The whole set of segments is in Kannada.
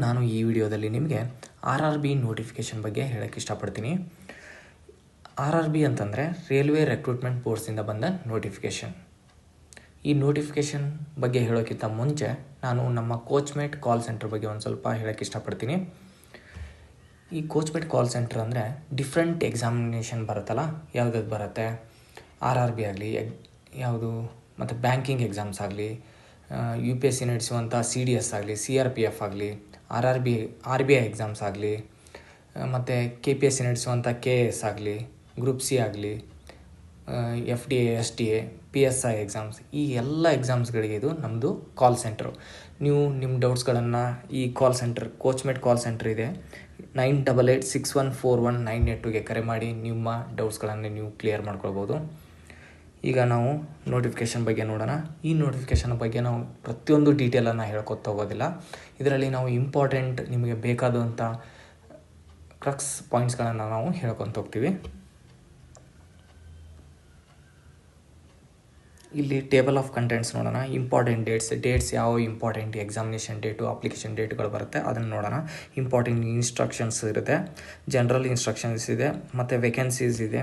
ನಾನು ಈ ವಿಡಿಯೋದಲ್ಲಿ ನಿಮಗೆ RRB ನೋಟಿಫಿಕೇಷನ್ ಬಗ್ಗೆ ಹೇಳಕ್ಕೆ ಇಷ್ಟಪಡ್ತೀನಿ. RRB ಅಂತಂದರೆ ರೈಲ್ವೆ ರಿಕ್ರೂಟ್ಮೆಂಟ್ ಬೋರ್ಡ್ಸಿಂದ ಬಂದ ನೋಟಿಫಿಕೇಷನ್. ಈ ನೋಟಿಫಿಕೇಷನ್ ಬಗ್ಗೆ ಹೇಳೋಕ್ಕಿಂತ ಮುಂಚೆ ನಾನು ನಮ್ಮ ಕೋಚ್ಮೇಟ್ ಕಾಲ್ ಸೆಂಟರ್ ಬಗ್ಗೆ ಒಂದು ಸ್ವಲ್ಪ ಹೇಳಕ್ಕೆ ಇಷ್ಟಪಡ್ತೀನಿ. ಈ ಕೋಚ್ಮೇಟ್ ಕಾಲ್ ಸೆಂಟರ್ ಅಂದರೆ ಡಿಫ್ರೆಂಟ್ ಎಕ್ಸಾಮಿನೇಷನ್ ಬರುತ್ತಲ್ಲ, ಯಾವುದಾದ್ರು ಬರುತ್ತೆ, RRB ಆಗಲಿ ಯಾವುದು, ಮತ್ತು ಬ್ಯಾಂಕಿಂಗ್ ಎಕ್ಸಾಮ್ಸ್ ಆಗಲಿ, UPSC ನಡೆಸುವಂಥ CDS ಆಗಲಿ, CRPF ಆಗಲಿ, RBI ಎಕ್ಸಾಮ್ಸ್ ಆಗಲಿ, ಮತ್ತು KPSC ನಡೆಸುವಂಥ KS ಆಗಲಿ, ಗ್ರೂಪ್ C ಆಗಲಿ, FDA, STA, PSI ಎಕ್ಸಾಮ್ಸ್, ಈ ಎಲ್ಲ ಎಕ್ಸಾಮ್ಸ್ಗಳಿಗೆ ಇದು ನಮ್ಮದು ಕಾಲ್ ಸೆಂಟ್ರು. ನೀವು ನಿಮ್ಮ ಡೌಟ್ಸ್ಗಳನ್ನು ಈ ಕಾಲ್ ಸೆಂಟರ್, ಕೋಚ್ಮೇಟ್ ಕಾಲ್ ಸೆಂಟರ್ ಇದೆ, 9886141982ಗೆ ಕರೆ ಮಾಡಿ ನಿಮ್ಮ ಡೌಟ್ಸ್ಗಳನ್ನು ನೀವು ಕ್ಲಿಯರ್ ಮಾಡ್ಕೊಳ್ಬೋದು. ಈಗ ನಾವು ನೋಟಿಫಿಕೇಷನ್ ಬಗ್ಗೆ ನೋಡೋಣ. ಈ ನೋಟಿಫಿಕೇಷನ್ ಬಗ್ಗೆ ನಾವು ಪ್ರತಿಯೊಂದು ಡೀಟೇಲನ್ನು ಹೇಳ್ಕೊತ ಹೋಗೋದಿಲ್ಲ. ಇದರಲ್ಲಿ ನಾವು ಇಂಪಾರ್ಟೆಂಟ್ ನಿಮಗೆ ಬೇಕಾದಂಥ ಕ್ರಕ್ಸ್ ಪಾಯಿಂಟ್ಸ್ಗಳನ್ನು ನಾವು ಹೇಳ್ಕೊತ ಹೋಗ್ತೀವಿ. ಇಲ್ಲಿ ಟೇಬಲ್ ಆಫ್ ಕಂಟೆಂಟ್ಸ್ ನೋಡೋಣ. ಇಂಪಾರ್ಟೆಂಟ್ ಡೇಟ್ಸ್ ಯಾವ ಇಂಪಾರ್ಟೆಂಟ್ ಎಕ್ಸಾಮಿನೇಷನ್ ಡೇಟು, ಅಪ್ಲಿಕೇಶನ್ ಡೇಟ್ಗಳು ಬರುತ್ತೆ, ಅದನ್ನು ನೋಡೋಣ. ಇಂಪಾರ್ಟೆಂಟ್ ಇನ್ಸ್ಟ್ರಕ್ಷನ್ಸ್ ಇರುತ್ತೆ, ಜನರಲ್ ಇನ್ಸ್ಟ್ರಕ್ಷನ್ಸ್ ಇದೆ, ಮತ್ತು ವೇಕೆನ್ಸೀಸ್ ಇದೆ,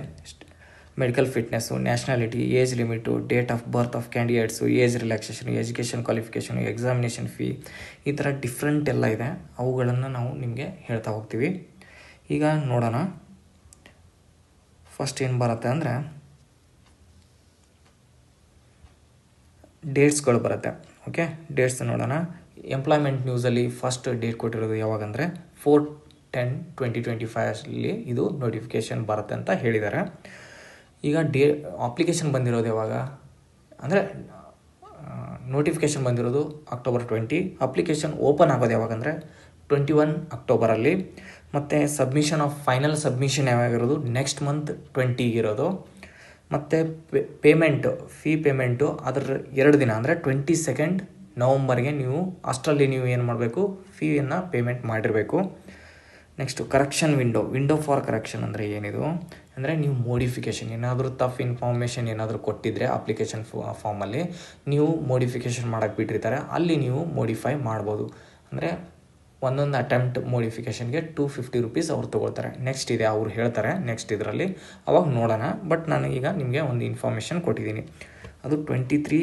medical fitness, nationality, age limit, date of birth of candidates, age relaxation, education qualification, examination fee, ಈ ಥರ ಡಿಫ್ರೆಂಟ್ ಎಲ್ಲ ಇದೆ. ಅವುಗಳನ್ನು ನಾವು ನಿಮಗೆ ಹೇಳ್ತಾ ಹೋಗ್ತೀವಿ. ಈಗ ನೋಡೋಣ. ಫಸ್ಟ್ ಏನು ಬರುತ್ತೆ ಅಂದರೆ ಡೇಟ್ಸ್ಗಳು ಬರುತ್ತೆ. ಓಕೆ, ಡೇಟ್ಸ್ ನೋಡೋಣ. ಎಂಪ್ಲಾಯ್ಮೆಂಟ್ ನ್ಯೂಸಲ್ಲಿ ಫಸ್ಟ್ ಡೇಟ್ ಕೊಟ್ಟಿರೋದು ಯಾವಾಗಂದರೆ 4/10/2025 ಇದು ನೋಟಿಫಿಕೇಷನ್ ಬರುತ್ತೆ ಅಂತ ಹೇಳಿದ್ದಾರೆ. ಈಗ ಅಪ್ಲಿಕೇಶನ್ ಬಂದಿರೋದು ಯಾವಾಗ ಅಂದರೆ ನೋಟಿಫಿಕೇಷನ್ ಬಂದಿರೋದು October 20. ಅಪ್ಲಿಕೇಶನ್ ಓಪನ್ ಆಗೋದು ಯಾವಾಗಂದರೆ 21 ಅಕ್ಟೋಬರಲ್ಲಿ. ಮತ್ತು ಸಬ್ಮಿಷನ್ ಆಫ್ ಫೈನಲ್ ಸಬ್ಮಿಷನ್ ಯಾವಾಗಿರೋದು ನೆಕ್ಸ್ಟ್ ಮಂತ್ 20 ಇರೋದು. ಮತ್ತು ಫೀ ಪೇಮೆಂಟು ಅದರ 2 ದಿನ ಅಂದರೆ 22 ನವಂಬರ್ಗೆ ನೀವು ಅಷ್ಟರಲ್ಲಿ ನೀವು ಏನು ಮಾಡಬೇಕು, ಫೀಯನ್ನು ಪೇಮೆಂಟ್ ಮಾಡಿರಬೇಕು. Next correction window for correction ಅಂದರೆ ಏನಿದು ಅಂದರೆ ನೀವು ಮೋಡಿಫಿಕೇಷನ್ ಏನಾದರೂ ತಪ್ಪು ಇನ್ಫಾರ್ಮೇಷನ್ ಏನಾದರೂ ಕೊಟ್ಟಿದ್ದರೆ ಅಪ್ಲಿಕೇಶನ್ ಫಾರ್ಮಲ್ಲಿ ನೀವು ಮೋಡಿಫಿಕೇಷನ್ ಮಾಡೋಕ್ಕೆ ಬಿಟ್ಟಿರ್ತಾರೆ, ಅಲ್ಲಿ ನೀವು ಮೋಡಿಫೈ ಮಾಡ್ಬೋದು. ಅಂದರೆ ಒಂದೊಂದು ಅಟೆಂಪ್ಟ್ ಮೋಡಿಫಿಕೇಷನ್ಗೆ 250 ರೂಪೀಸ್ ಅವ್ರು ತೊಗೊಳ್ತಾರೆ. ನೆಕ್ಸ್ಟ್ ಇದೆ, ಅವ್ರು ಹೇಳ್ತಾರೆ ನೆಕ್ಸ್ಟ್ ಇದರಲ್ಲಿ, ಅವಾಗ ನೋಡೋಣ. ಬಟ್ ನಾನು ಈಗ ನಿಮಗೆ ಒಂದು ಇನ್ಫಾರ್ಮೇಷನ್ ಕೊಟ್ಟಿದ್ದೀನಿ. ಅದು 23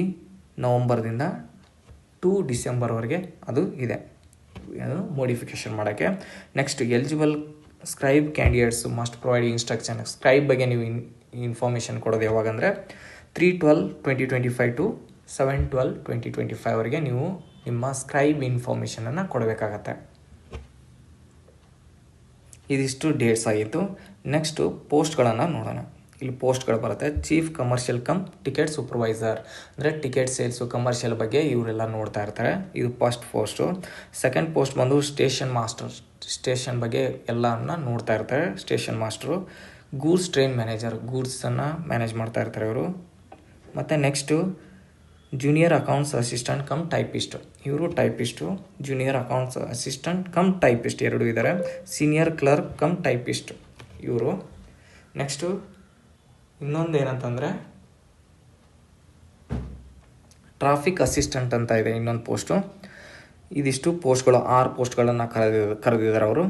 ನವಂಬರ್ದಿಂದ 2 ಡಿಸೆಂಬರ್ವರೆಗೆ ಅದು ಇದೆ, ಅದು ಮೋಡಿಫಿಕೇಷನ್ ಮಾಡೋಕ್ಕೆ. Next eligible scribe candidates must provide instruction. Scribe ಬಗ್ಗೆ ನೀವು ಇನ್ಫಾರ್ಮೇಷನ್ ಕೊಡೋದು ಯಾವಾಗಂದರೆ 3/12/2025 ಟು 7/12/2025ವರೆಗೆ ನೀವು ನಿಮ್ಮ ಸ್ಕ್ರೈಬ್ ಇನ್ಫಾರ್ಮೇಷನನ್ನು ಕೊಡಬೇಕಾಗತ್ತೆ. ಇದಿಷ್ಟು ಡೇಟ್ಸ್ ಆಗಿತ್ತು. ನೆಕ್ಸ್ಟು ಪೋಸ್ಟ್ಗಳನ್ನು ನೋಡೋಣ. ಇಲ್ಲಿ ಪೋಸ್ಟ್ಗಳು ಬರುತ್ತೆ. ಚೀಫ್ ಕಮರ್ಷಿಯಲ್ ಟಿಕೆಟ್ ಸೂಪರ್ವೈಸರ್ ಅಂದರೆ ಟಿಕೆಟ್ ಸೇಲ್ಸು, ಕಮರ್ಷಿಯಲ್ ಬಗ್ಗೆ ಇವರೆಲ್ಲ ನೋಡ್ತಾ ಇರ್ತಾರೆ. ಇದು ಫಸ್ಟ್ ಪೋಸ್ಟು. ಸೆಕೆಂಡ್ ಪೋಸ್ಟ್ ಬಂದು ಸ್ಟೇಷನ್ ಮಾಸ್ಟರ್, ಸ್ಟೇಷನ್ ಬಗ್ಗೆ ಎಲ್ಲವನ್ನು ನೋಡ್ತಾ ಇರ್ತಾರೆ station master. Goods train manager, ಗೂಡ್ಸನ್ನು ಮ್ಯಾನೇಜ್ ಮಾಡ್ತಾ ಇರ್ತಾರೆ ಇವರು. ಮತ್ತು next junior accounts assistant typist, ಇವರು typist. Junior accounts assistant typist 2 ಇದ್ದಾರೆ. ಸೀನಿಯರ್ ಕ್ಲರ್ಕ್ ಟೈಪಿಸ್ಟ್ ಇವರು. ನೆಕ್ಸ್ಟು ಇನ್ನೊಂದು ಏನಂತಂದರೆ ಟ್ರಾಫಿಕ್ ಅಸಿಸ್ಟೆಂಟ್ ಅಂತ ಇದೆ ಇನ್ನೊಂದು ಪೋಸ್ಟು. ಇದಿಷ್ಟು ಪೋಸ್ಟ್ಗಳು 6 ಪೋಸ್ಟ್ಗಳನ್ನು ಕರೆದಿದ್ದಾರೆ ಅವರು.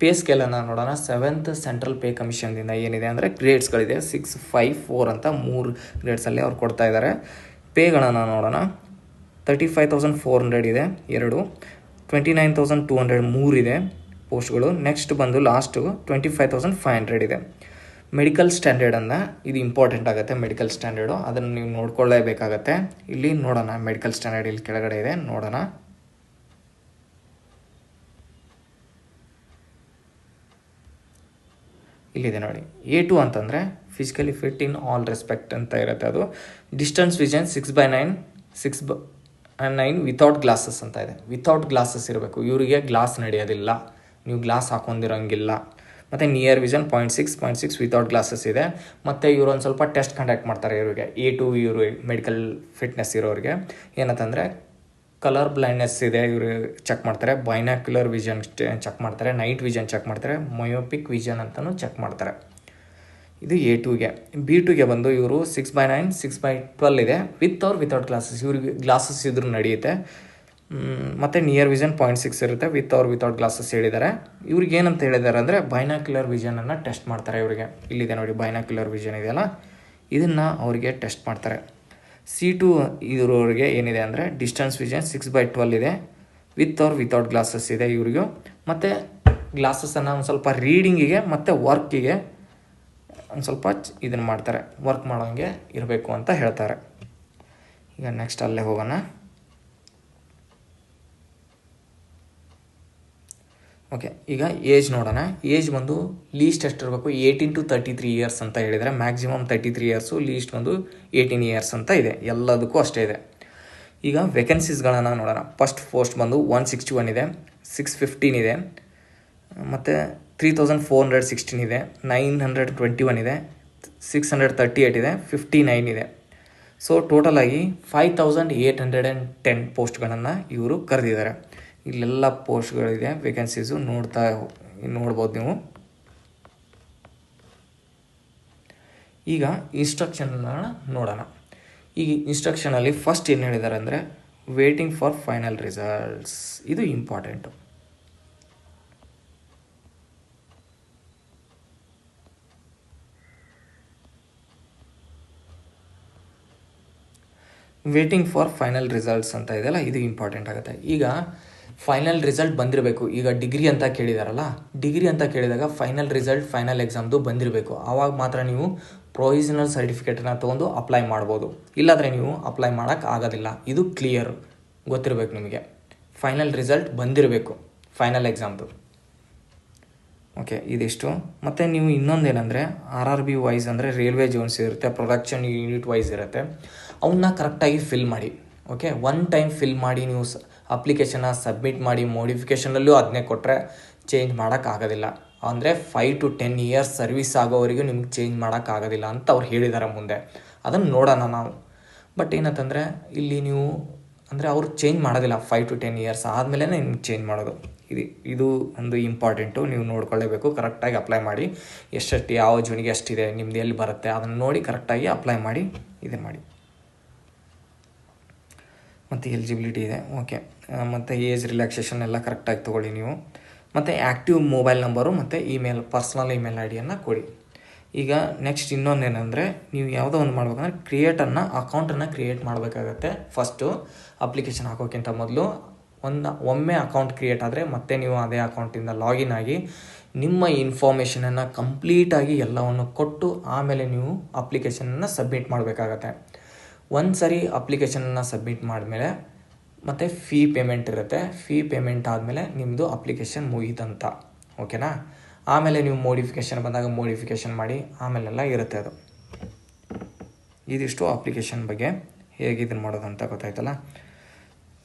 ಪೇ ಸ್ಕೇಲನ್ನು ನೋಡೋಣ. 7th ಸೆಂಟ್ರಲ್ ಪೇ ಕಮಿಷನ್ದಿಂದ ಏನಿದೆ ಅಂದರೆ ಗ್ರೇಡ್ಸ್ಗಳಿದೆ. 6, 5, 4 ಅಂತ 3 ಗ್ರೇಡ್ಸಲ್ಲಿ ಅವ್ರು ಕೊಡ್ತಾ ಇದ್ದಾರೆ. ಪೇಗಳನ್ನು ನೋಡೋಣ. 35,400 ಇದೆ 2, 29,200 3 ಇದೆ ಪೋಸ್ಟ್ಗಳು. ನೆಕ್ಸ್ಟ್ ಬಂದು ಲಾಸ್ಟು 25,500 ಇದೆ. ಮೆಡಿಕಲ್ ಸ್ಟ್ಯಾಂಡರ್ಡ್ ಅಂತ ಇದು ಇಂಪಾರ್ಟೆಂಟ್ ಆಗುತ್ತೆ. ಮೆಡಿಕಲ್ ಸ್ಟ್ಯಾಂಡರ್ಡು ಅದನ್ನು ನೀವು ನೋಡ್ಕೊಳ್ಳೇಬೇಕಾಗತ್ತೆ. ಇಲ್ಲಿ ನೋಡೋಣ, ಮೆಡಿಕಲ್ ಸ್ಟ್ಯಾಂಡರ್ಡ್ ಇಲ್ಲಿ ಕೆಳಗಡೆ ಇದೆ, ನೋಡೋಣ. ಇಲ್ಲಿದೆ ನೋಡಿ. A2 ಅಂತಂದರೆ physically fit in all respect ಅಂತ ಇರುತ್ತೆ. ಅದು ಡಿಸ್ಟೆನ್ಸ್ ವಿಷನ್ 6/9 ವಿತೌಟ್ ಗ್ಲಾಸಸ್ ಅಂತ ಇದೆ. ವಿತೌಟ್ ಗ್ಲಾಸಸ್ ಇರಬೇಕು, ಇವರಿಗೆ ಗ್ಲಾಸ್ ನಡೆಯೋದಿಲ್ಲ, ನೀವು ಗ್ಲಾಸ್ ಹಾಕೊಂಡಿರೋಂಗಿಲ್ಲ. ಮತ್ತು ನಿಯರ್ ವಿಷನ್ 0.6 ವಿತೌಟ್ ಗ್ಲಾಸಸ್ ಇದೆ. ಮತ್ತು ಇವರು ಒಂದು ಸ್ವಲ್ಪ ಟೆಸ್ಟ್ ಕಂಡಕ್ಟ್ ಮಾಡ್ತಾರೆ ಇವರಿಗೆ. A2 ಇವರು ಮೆಡಿಕಲ್ ಫಿಟ್ನೆಸ್ ಇರೋರಿಗೆ ಏನಂತಂದರೆ ಕಲರ್ ಬ್ಲೈಂಡ್ನೆಸ್ ಇದೆ, ಇವರು ಚೆಕ್ ಮಾಡ್ತಾರೆ. ಬೈನಾಕ್ಯುಲರ್ ವಿಷನ್ ಚೆಕ್ ಮಾಡ್ತಾರೆ, ನೈಟ್ ವಿಷನ್ ಚೆಕ್ ಮಾಡ್ತಾರೆ, ಮಯೋಪಿಕ್ ವಿಷನ್ ಅಂತಲೂ ಚೆಕ್ ಮಾಡ್ತಾರೆ. ಇದು A2ಗೆ. B2ಗೆ ಬಂದು ಇವರು 6/9 6/12 ಇದೆ ವಿತ್ ವಿತೌಟ್ ಗ್ಲಾಸಸ್. ಇವ್ರಿಗೆ ಗ್ಲಾಸಸ್ ಇದ್ರೂ ನಡೆಯುತ್ತೆ. ಮತ್ತು ನಿಯರ್ ವಿಷನ್ 0.6 ಇರುತ್ತೆ, ವಿತ್ ಆರ್ ವಿತೌಟ್ ಗ್ಲಾಸಸ್ ಹೇಳಿದ್ದಾರೆ. ಇವ್ರಿಗೆ ಏನಂತ ಹೇಳಿದ್ದಾರೆ ಅಂದರೆ ಬೈನಾಕ್ಯುಲರ್ ವಿಷನನ್ನು ಟೆಸ್ಟ್ ಮಾಡ್ತಾರೆ ಇವರಿಗೆ. ಇಲ್ಲಿದೆ ನೋಡಿ, ಬೈನಾಕ್ಯುಲರ್ ವಿಷನ್ ಇದೆಯಲ್ಲ, ಇದನ್ನು ಅವರಿಗೆ ಟೆಸ್ಟ್ ಮಾಡ್ತಾರೆ. C2 ಇರೋರಿಗೆ ಏನಿದೆ ಅಂದರೆ ಡಿಸ್ಟೆನ್ಸ್ ವಿಷನ್ 6/12 ಇದೆ, ವಿತ್ ಆರ್ ವಿತೌಟ್ ಗ್ಲಾಸಸ್ ಇದೆ ಇವರಿಗೂ. ಮತ್ತು ಗ್ಲಾಸಸನ್ನು ಒಂದು ಸ್ವಲ್ಪ ರೀಡಿಂಗಿಗೆ ಮತ್ತು ವರ್ಕಿಗೆ ಒಂದು ಸ್ವಲ್ಪ ಇದನ್ನು ಮಾಡ್ತಾರೆ, ವರ್ಕ್ ಮಾಡೋಂಗೆ ಇರಬೇಕು ಅಂತ ಹೇಳ್ತಾರೆ. ಈಗ ನೆಕ್ಸ್ಟ್ ಅಲ್ಲೇ ಹೋಗೋಣ. ಓಕೆ, ಈಗ ಏಜ್ ನೋಡೋಣ. ಏಜ್ ಬಂದು ಲೀಸ್ಟ್ ಎಷ್ಟಿರಬೇಕು, 18 to 33 ಇಯರ್ಸ್ ಅಂತ ಹೇಳಿದರೆ, ಮ್ಯಾಕ್ಸಿಮಮ್ 33 ಇಯರ್ಸು, ಲೀಸ್ಟ್ ಬಂದು 18 ಇಯರ್ಸ್ ಅಂತ ಇದೆ. ಎಲ್ಲದಕ್ಕೂ ಅಷ್ಟೇ ಇದೆ. ಈಗ ವೇಕೆನ್ಸೀಸ್ಗಳನ್ನು ನೋಡೋಣ. ಫಸ್ಟ್ ಪೋಸ್ಟ್ ಬಂದು 161 ಇದೆ, 615 ಇದೆ, ಮತ್ತು 3416 ಇದೆ, 921 ಇದೆ, 638 ಇದೆ, 59 ಇದೆ. ಸೊ ಟೋಟಲಾಗಿ 5810 ಪೋಸ್ಟ್ಗಳನ್ನು ಇವರು ಕರೆದಿದ್ದಾರೆ. ಇಲ್ಲೆಲ್ಲ ಪೋಸ್ಟ್ಗಳಿದೆ, ವೇಕೆನ್ಸೀಸು ನೋಡ್ಬೋದು ನೀವು. ಈಗ ಇನ್ಸ್ಟ್ರಕ್ಷನ್ನ ನೋಡೋಣ. ಈಗ ಇನ್ಸ್ಟ್ರಕ್ಷನಲ್ಲಿ ಫಸ್ಟ್ ಏನು ಹೇಳಿದ್ದಾರೆ ಅಂದರೆ ವೇಟಿಂಗ್ ಫಾರ್ ಫೈನಲ್ ರಿಸಲ್ಟ್ಸ್. ಇದು important. Waiting for final results ಅಂತ ಇದೆಯಲ್ಲ, ಇದು ಇಂಪಾರ್ಟೆಂಟ್ ಆಗುತ್ತೆ. ಈಗ ಫೈನಲ್ ರಿಸಲ್ಟ್ ಬಂದಿರಬೇಕು. ಈಗ ಡಿಗ್ರಿ ಅಂತ ಕೇಳಿದಾರಲ್ಲ, ಡಿಗ್ರಿ ಅಂತ ಕೇಳಿದಾಗ ಫೈನಲ್ ರಿಸಲ್ಟ್, ಫೈನಲ್ ಎಕ್ಸಾಮ್ದು ಬಂದಿರಬೇಕು. ಆವಾಗ ಮಾತ್ರ ನೀವು ಪ್ರೊವಿಷನಲ್ ಸರ್ಟಿಫಿಕೇಟನ್ನು ತೊಗೊಂಡು ಅಪ್ಲೈ ಮಾಡ್ಬೋದು. ಇಲ್ಲಾಂದರೆ ನೀವು ಅಪ್ಲೈ ಮಾಡೋಕ್ಕೆ ಆಗೋದಿಲ್ಲ. ಇದು ಕ್ಲಿಯರ್ ಗೊತ್ತಿರಬೇಕು ನಿಮಗೆ. ಫೈನಲ್ ರಿಸಲ್ಟ್ ಬಂದಿರಬೇಕು ಫೈನಲ್ ಎಕ್ಸಾಮ್ದು. ಓಕೆ, ಇದಿಷ್ಟು. ಮತ್ತು ನೀವು ಇನ್ನೊಂದೇನೆಂದರೆ RRB ವೈಸ್ ಅಂದರೆ ರೈಲ್ವೆ ಜೋನ್ಸ್ ಇರುತ್ತೆ, ಪ್ರೊಡಕ್ಷನ್ ಯೂನಿಟ್ ವೈಸ್ ಇರುತ್ತೆ, ಅವನ್ನ ಕರೆಕ್ಟಾಗಿ ಫಿಲ್ ಮಾಡಿ. ಓಕೆ, ಒನ್ ಟೈಮ್ ಫಿಲ್ ಮಾಡಿ ನೀವು ಅಪ್ಲಿಕೇಶನ್ನ ಸಬ್ಮಿಟ್ ಮಾಡಿ. ಮೋಡಿಫಿಕೇಷನಲ್ಲೂ ಅದನ್ನೇ ಕೊಟ್ಟರೆ ಚೇಂಜ್ ಮಾಡೋಕ್ಕಾಗೋದಿಲ್ಲ. ಅಂದರೆ 5 to 10 ಇಯರ್ಸ್ ಸರ್ವಿಸ್ ಆಗೋವರೆಗೂ ನಿಮ್ಗೆ ಚೇಂಜ್ ಮಾಡೋಕ್ಕಾಗೋದಿಲ್ಲ ಅಂತ ಅವ್ರು ಹೇಳಿದ್ದಾರೆ ಮುಂದೆ. ಅದನ್ನು ನೋಡೋಣ ನಾವು. ಬಟ್ ಏನಂತಂದರೆ ಇಲ್ಲಿ ನೀವು ಅಂದರೆ ಅವ್ರು ಚೇಂಜ್ ಮಾಡೋದಿಲ್ಲ. 5 to 10 ಇಯರ್ಸ್ ಆದಮೇಲೆ ನಿಮ್ಗೆ ಚೇಂಜ್ ಮಾಡೋದು. ಇದು ಒಂದು ಇಂಪಾರ್ಟೆಂಟು, ನೀವು ನೋಡ್ಕೊಳ್ಳೇಬೇಕು. ಕರೆಕ್ಟಾಗಿ ಅಪ್ಲೈ ಮಾಡಿ. ಎಷ್ಟೆಷ್ಟು ಯಾವ ಜೂನಿಗೆ ಎಷ್ಟಿದೆ, ನಿಮ್ದು ಎಲ್ಲಿ ಬರುತ್ತೆ ಅದನ್ನು ನೋಡಿ ಕರೆಕ್ಟಾಗಿ ಅಪ್ಲೈ ಮಾಡಿ ಇದನ್ನು ಮಾಡಿ. ಮತ್ತು ಎಲಿಜಿಬಿಲಿಟಿ ಇದೆ. ಓಕೆ, ಮತ್ತು ಏಜ್ ರಿಲ್ಯಾಕ್ಸೇಷನ್ ಎಲ್ಲ ಕರೆಕ್ಟಾಗಿ ತೊಗೊಳ್ಳಿ ನೀವು. ಮತ್ತು ಆ್ಯಕ್ಟಿವ್ ಮೊಬೈಲ್ ನಂಬರು ಮತ್ತು ಪರ್ಸ್ನಲ್ ಇಮೇಲ್ ಐಡಿಯನ್ನು ಕೊಡಿ. ಈಗ ನೆಕ್ಸ್ಟ್ ಇನ್ನೊಂದೇನೆಂದರೆ ನೀವು ಯಾವುದೋ ಒಂದು ಮಾಡ್ಬೇಕಂದ್ರೆ ಅಕೌಂಟನ್ನು ಕ್ರಿಯೇಟ್ ಮಾಡಬೇಕಾಗತ್ತೆ. ಫಸ್ಟು ಅಪ್ಲಿಕೇಶನ್ ಹಾಕೋಕ್ಕಿಂತ ಮೊದಲು ಒಮ್ಮೆ ಅಕೌಂಟ್ ಕ್ರಿಯೇಟ್ ಆದರೆ ಮತ್ತೆ ನೀವು ಅದೇ ಅಕೌಂಟಿಂದ ಲಾಗಿನ್ ಆಗಿ ನಿಮ್ಮ ಇನ್ಫಾರ್ಮೇಷನನ್ನು ಕಂಪ್ಲೀಟಾಗಿ ಎಲ್ಲವನ್ನು ಕೊಟ್ಟು ಆಮೇಲೆ ನೀವು ಅಪ್ಲಿಕೇಶನನ್ನು ಸಬ್ಮಿಟ್ ಮಾಡಬೇಕಾಗತ್ತೆ. ಒಂದು ಸರಿ ಅಪ್ಲಿಕೇಶನನ್ನು ಸಬ್ಮಿಟ್ ಮಾಡಿದ್ಮೇಲೆ ಮತ್ತು ಫೀ ಪೇಮೆಂಟ್ ಇರುತ್ತೆ. ಫೀ ಪೇಮೆಂಟ್ ಆದಮೇಲೆ ನಿಮ್ಮದು ಅಪ್ಲಿಕೇಶನ್ ಮುಗೀತಂತ. ಓಕೆನಾ? ಆಮೇಲೆ ನೀವು ಮೋಡಿಫಿಕೇಷನ್ ಬಂದಾಗ ಮೋಡಿಫಿಕೇಷನ್ ಮಾಡಿ ಆಮೇಲೆಲ್ಲ ಇರುತ್ತೆ ಅದು. ಇದಿಷ್ಟು ಅಪ್ಲಿಕೇಶನ್ ಬಗ್ಗೆ ಹೇಗೆ ಇದನ್ನು ಮಾಡೋದಂತ ಗೊತ್ತಾಯ್ತಲ್ಲ.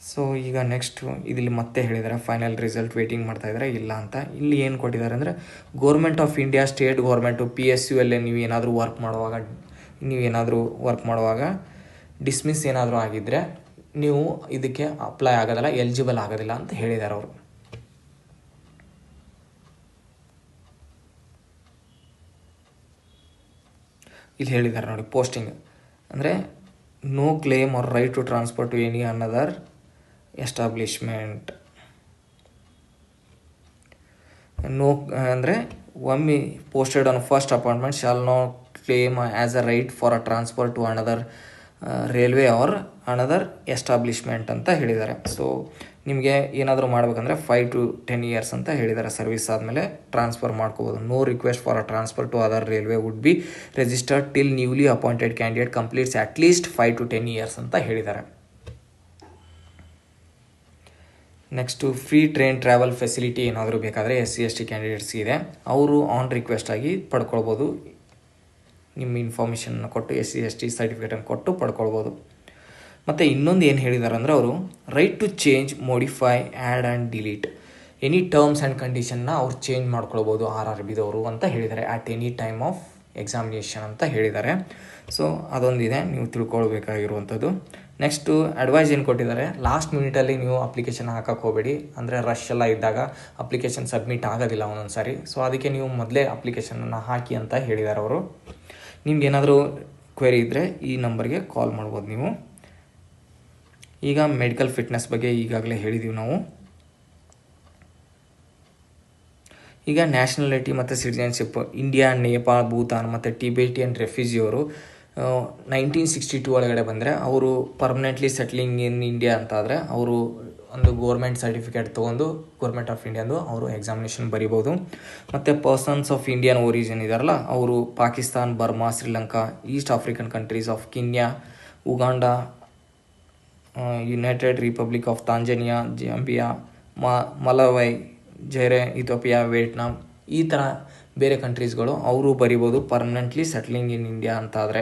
ಸೊ ಈಗ ನೆಕ್ಸ್ಟು ಇಲ್ಲಿ ಮತ್ತೆ ಹೇಳಿದ್ದಾರೆ ಫೈನಲ್ ರಿಸಲ್ಟ್ ವೇಟಿಂಗ್ ಮಾಡ್ತಾಯಿದ್ದಾರೆ ಇಲ್ಲ ಅಂತ. ಇಲ್ಲಿ ಏನು ಕೊಟ್ಟಿದ್ದಾರೆ ಅಂದರೆ government of India, state government, PSU ಅಲ್ಲೇ ನೀವೇನಾದರೂ ವರ್ಕ್ ಮಾಡುವಾಗ ಡಿಸ್ಮಿಸ್ ಏನಾದರೂ ಆಗಿದ್ದರೆ ನೀವು ಇದಕ್ಕೆ ಅಪ್ಲೈ ಆಗೋದಿಲ್ಲ, ಎಲಿಜಿಬಲ್ ಆಗೋದಿಲ್ಲ ಅಂತ ಹೇಳಿದ್ದಾರೆ ಅವರು. ಇಲ್ಲಿ ಹೇಳಿದ್ದಾರೆ ನೋಡಿ, ಪೋಸ್ಟಿಂಗ್ ಅಂದರೆ no claim or right to transfer to any another establishment. No ಅಂದರೆ ಒಮ್ಮೆ posted on first appointment shall not claim as a right for a transfer to another railway or another establishment ಅಂತ ಹೇಳಿದ್ದಾರೆ. ಸೊ ನಿಮಗೆ ಏನಾದರೂ ಮಾಡಬೇಕಂದ್ರೆ 5 to 10 ಇಯರ್ಸ್ ಅಂತ ಹೇಳಿದ್ದಾರೆ. ಸರ್ವಿಸ್ ಆದಮೇಲೆ ಟ್ರಾನ್ಸ್ಫರ್ ಮಾಡ್ಕೋಬೋದು. No request for a transfer to other railway would be registered till newly appointed candidate completes at least 5 to 10 years ಅಂತ ಹೇಳಿದ್ದಾರೆ. Next free train travel facility ಏನಾದರೂ ಬೇಕಾದರೆ SC/ST ಕ್ಯಾಂಡಿಡೇಟ್ಸ್ ಇದೆ, ಅವರು ಆನ್ ರಿಕ್ವೆಸ್ಟ್ ಆಗಿ ಪಡ್ಕೊಳ್ಬೋದು. ನಿಮ್ಮ ಇನ್ಫಾರ್ಮೇಷನ್ನ ಕೊಟ್ಟು SC/ST ಸರ್ಟಿಫಿಕೇಟನ್ನು ಕೊಟ್ಟು ಪಡ್ಕೊಳ್ಬೋದು. ಮತ್ತು ಇನ್ನೊಂದು ಏನು ಹೇಳಿದ್ದಾರೆ ಅಂದರೆ ಅವರು right to change, modify, add and delete any terms and ಕಂಡೀಷನ್ನ ಅವ್ರು ಚೇಂಜ್ ಮಾಡ್ಕೊಳ್ಬೋದು RRBದವರು ಅಂತ ಹೇಳಿದ್ದಾರೆ. At any time of examination ಅಂತ ಹೇಳಿದ್ದಾರೆ. ಸೊ ಅದೊಂದಿದೆ ನೀವು ತಿಳ್ಕೊಳ್ಬೇಕಾಗಿರುವಂಥದ್ದು. ನೆಕ್ಸ್ಟು ಅಡ್ವೈಸ್ ಏನು ಕೊಟ್ಟಿದ್ದಾರೆ, ಲಾಸ್ಟ್ ಮಿನಿಟಲ್ಲಿ ನೀವು ಅಪ್ಲಿಕೇಶನ್ ಹಾಕಕ್ಕೆ ಹೋಗಬೇಡಿ. ಅಂದರೆ ರಶ್ ಎಲ್ಲ ಇದ್ದಾಗ ಅಪ್ಲಿಕೇಶನ್ ಸಬ್ಮಿಟ್ ಆಗೋದಿಲ್ಲ ಒಂದೊಂದು ಸಾರಿ. ಸೊ ಅದಕ್ಕೆ ನೀವು ಮೊದಲೇ ಅಪ್ಲಿಕೇಶನನ್ನು ಹಾಕಿ ಅಂತ ಹೇಳಿದ್ದಾರೆ ಅವರು. ನಿಮ್ಗೆ ಏನಾದರೂ ಕ್ವೆರಿ ಇದ್ದರೆ ಈ ನಂಬರ್ಗೆ ಕಾಲ್ ಮಾಡ್ಬೋದು ನೀವು. ಈಗ ಮೆಡಿಕಲ್ ಫಿಟ್ನೆಸ್ ಬಗ್ಗೆ ಈಗಾಗಲೇ ಹೇಳಿದ್ದೀವಿ ನಾವು. ಈಗ ನ್ಯಾಷನಾಲಿಟಿ ಮತ್ತು ಸಿಟಿಜನ್ಶಿಪ್, ಇಂಡಿಯಾ, ನೇಪಾಳ, ಭೂತಾನ್ ಮತ್ತು ಟಿಬೇಟಿಯನ್ ರೆಫ್ಯೂಜಿಯವರು 1962 ಒಳಗಡೆ ಬಂದರೆ ಅವರು ಪರ್ಮನೆಂಟ್ಲಿ ಸೆಟ್ಲಿಂಗ್ ಇನ್ ಇಂಡಿಯಾ ಅಂತಾದರೆ ಅವರು ಒಂದು ಗೋರ್ಮೆಂಟ್ ಸರ್ಟಿಫಿಕೇಟ್ ತೊಗೊಂಡು ಗೌರ್ಮೆಂಟ್ ಆಫ್ ಇಂಡಿಯಾದು ಅವರು ಎಕ್ಸಾಮಿನೇಷನ್ ಬರಿಬೋದು. ಮತ್ತು ಪರ್ಸನ್ಸ್ ಆಫ್ ಇಂಡಿಯನ್ ಒರಿಜಿನ್ ಇದಾರಲ್ಲ ಅವರು Pakistan, Burma, Sri Lanka, East African countries of Kenya, Uganda, United Republic of Tanzania, Zambia, Malawi, Zaire, Ethiopia, Vietnam, ಈ ಥರ ಬೇರೆ ಕಂಟ್ರೀಸ್ಗಳು ಅವರು ಬರಿಬೋದು ಪರ್ಮನೆಂಟ್ಲಿ ಸೆಟ್ಲಿಂಗ್ ಇನ್ ಇಂಡಿಯಾ ಅಂತಾದರೆ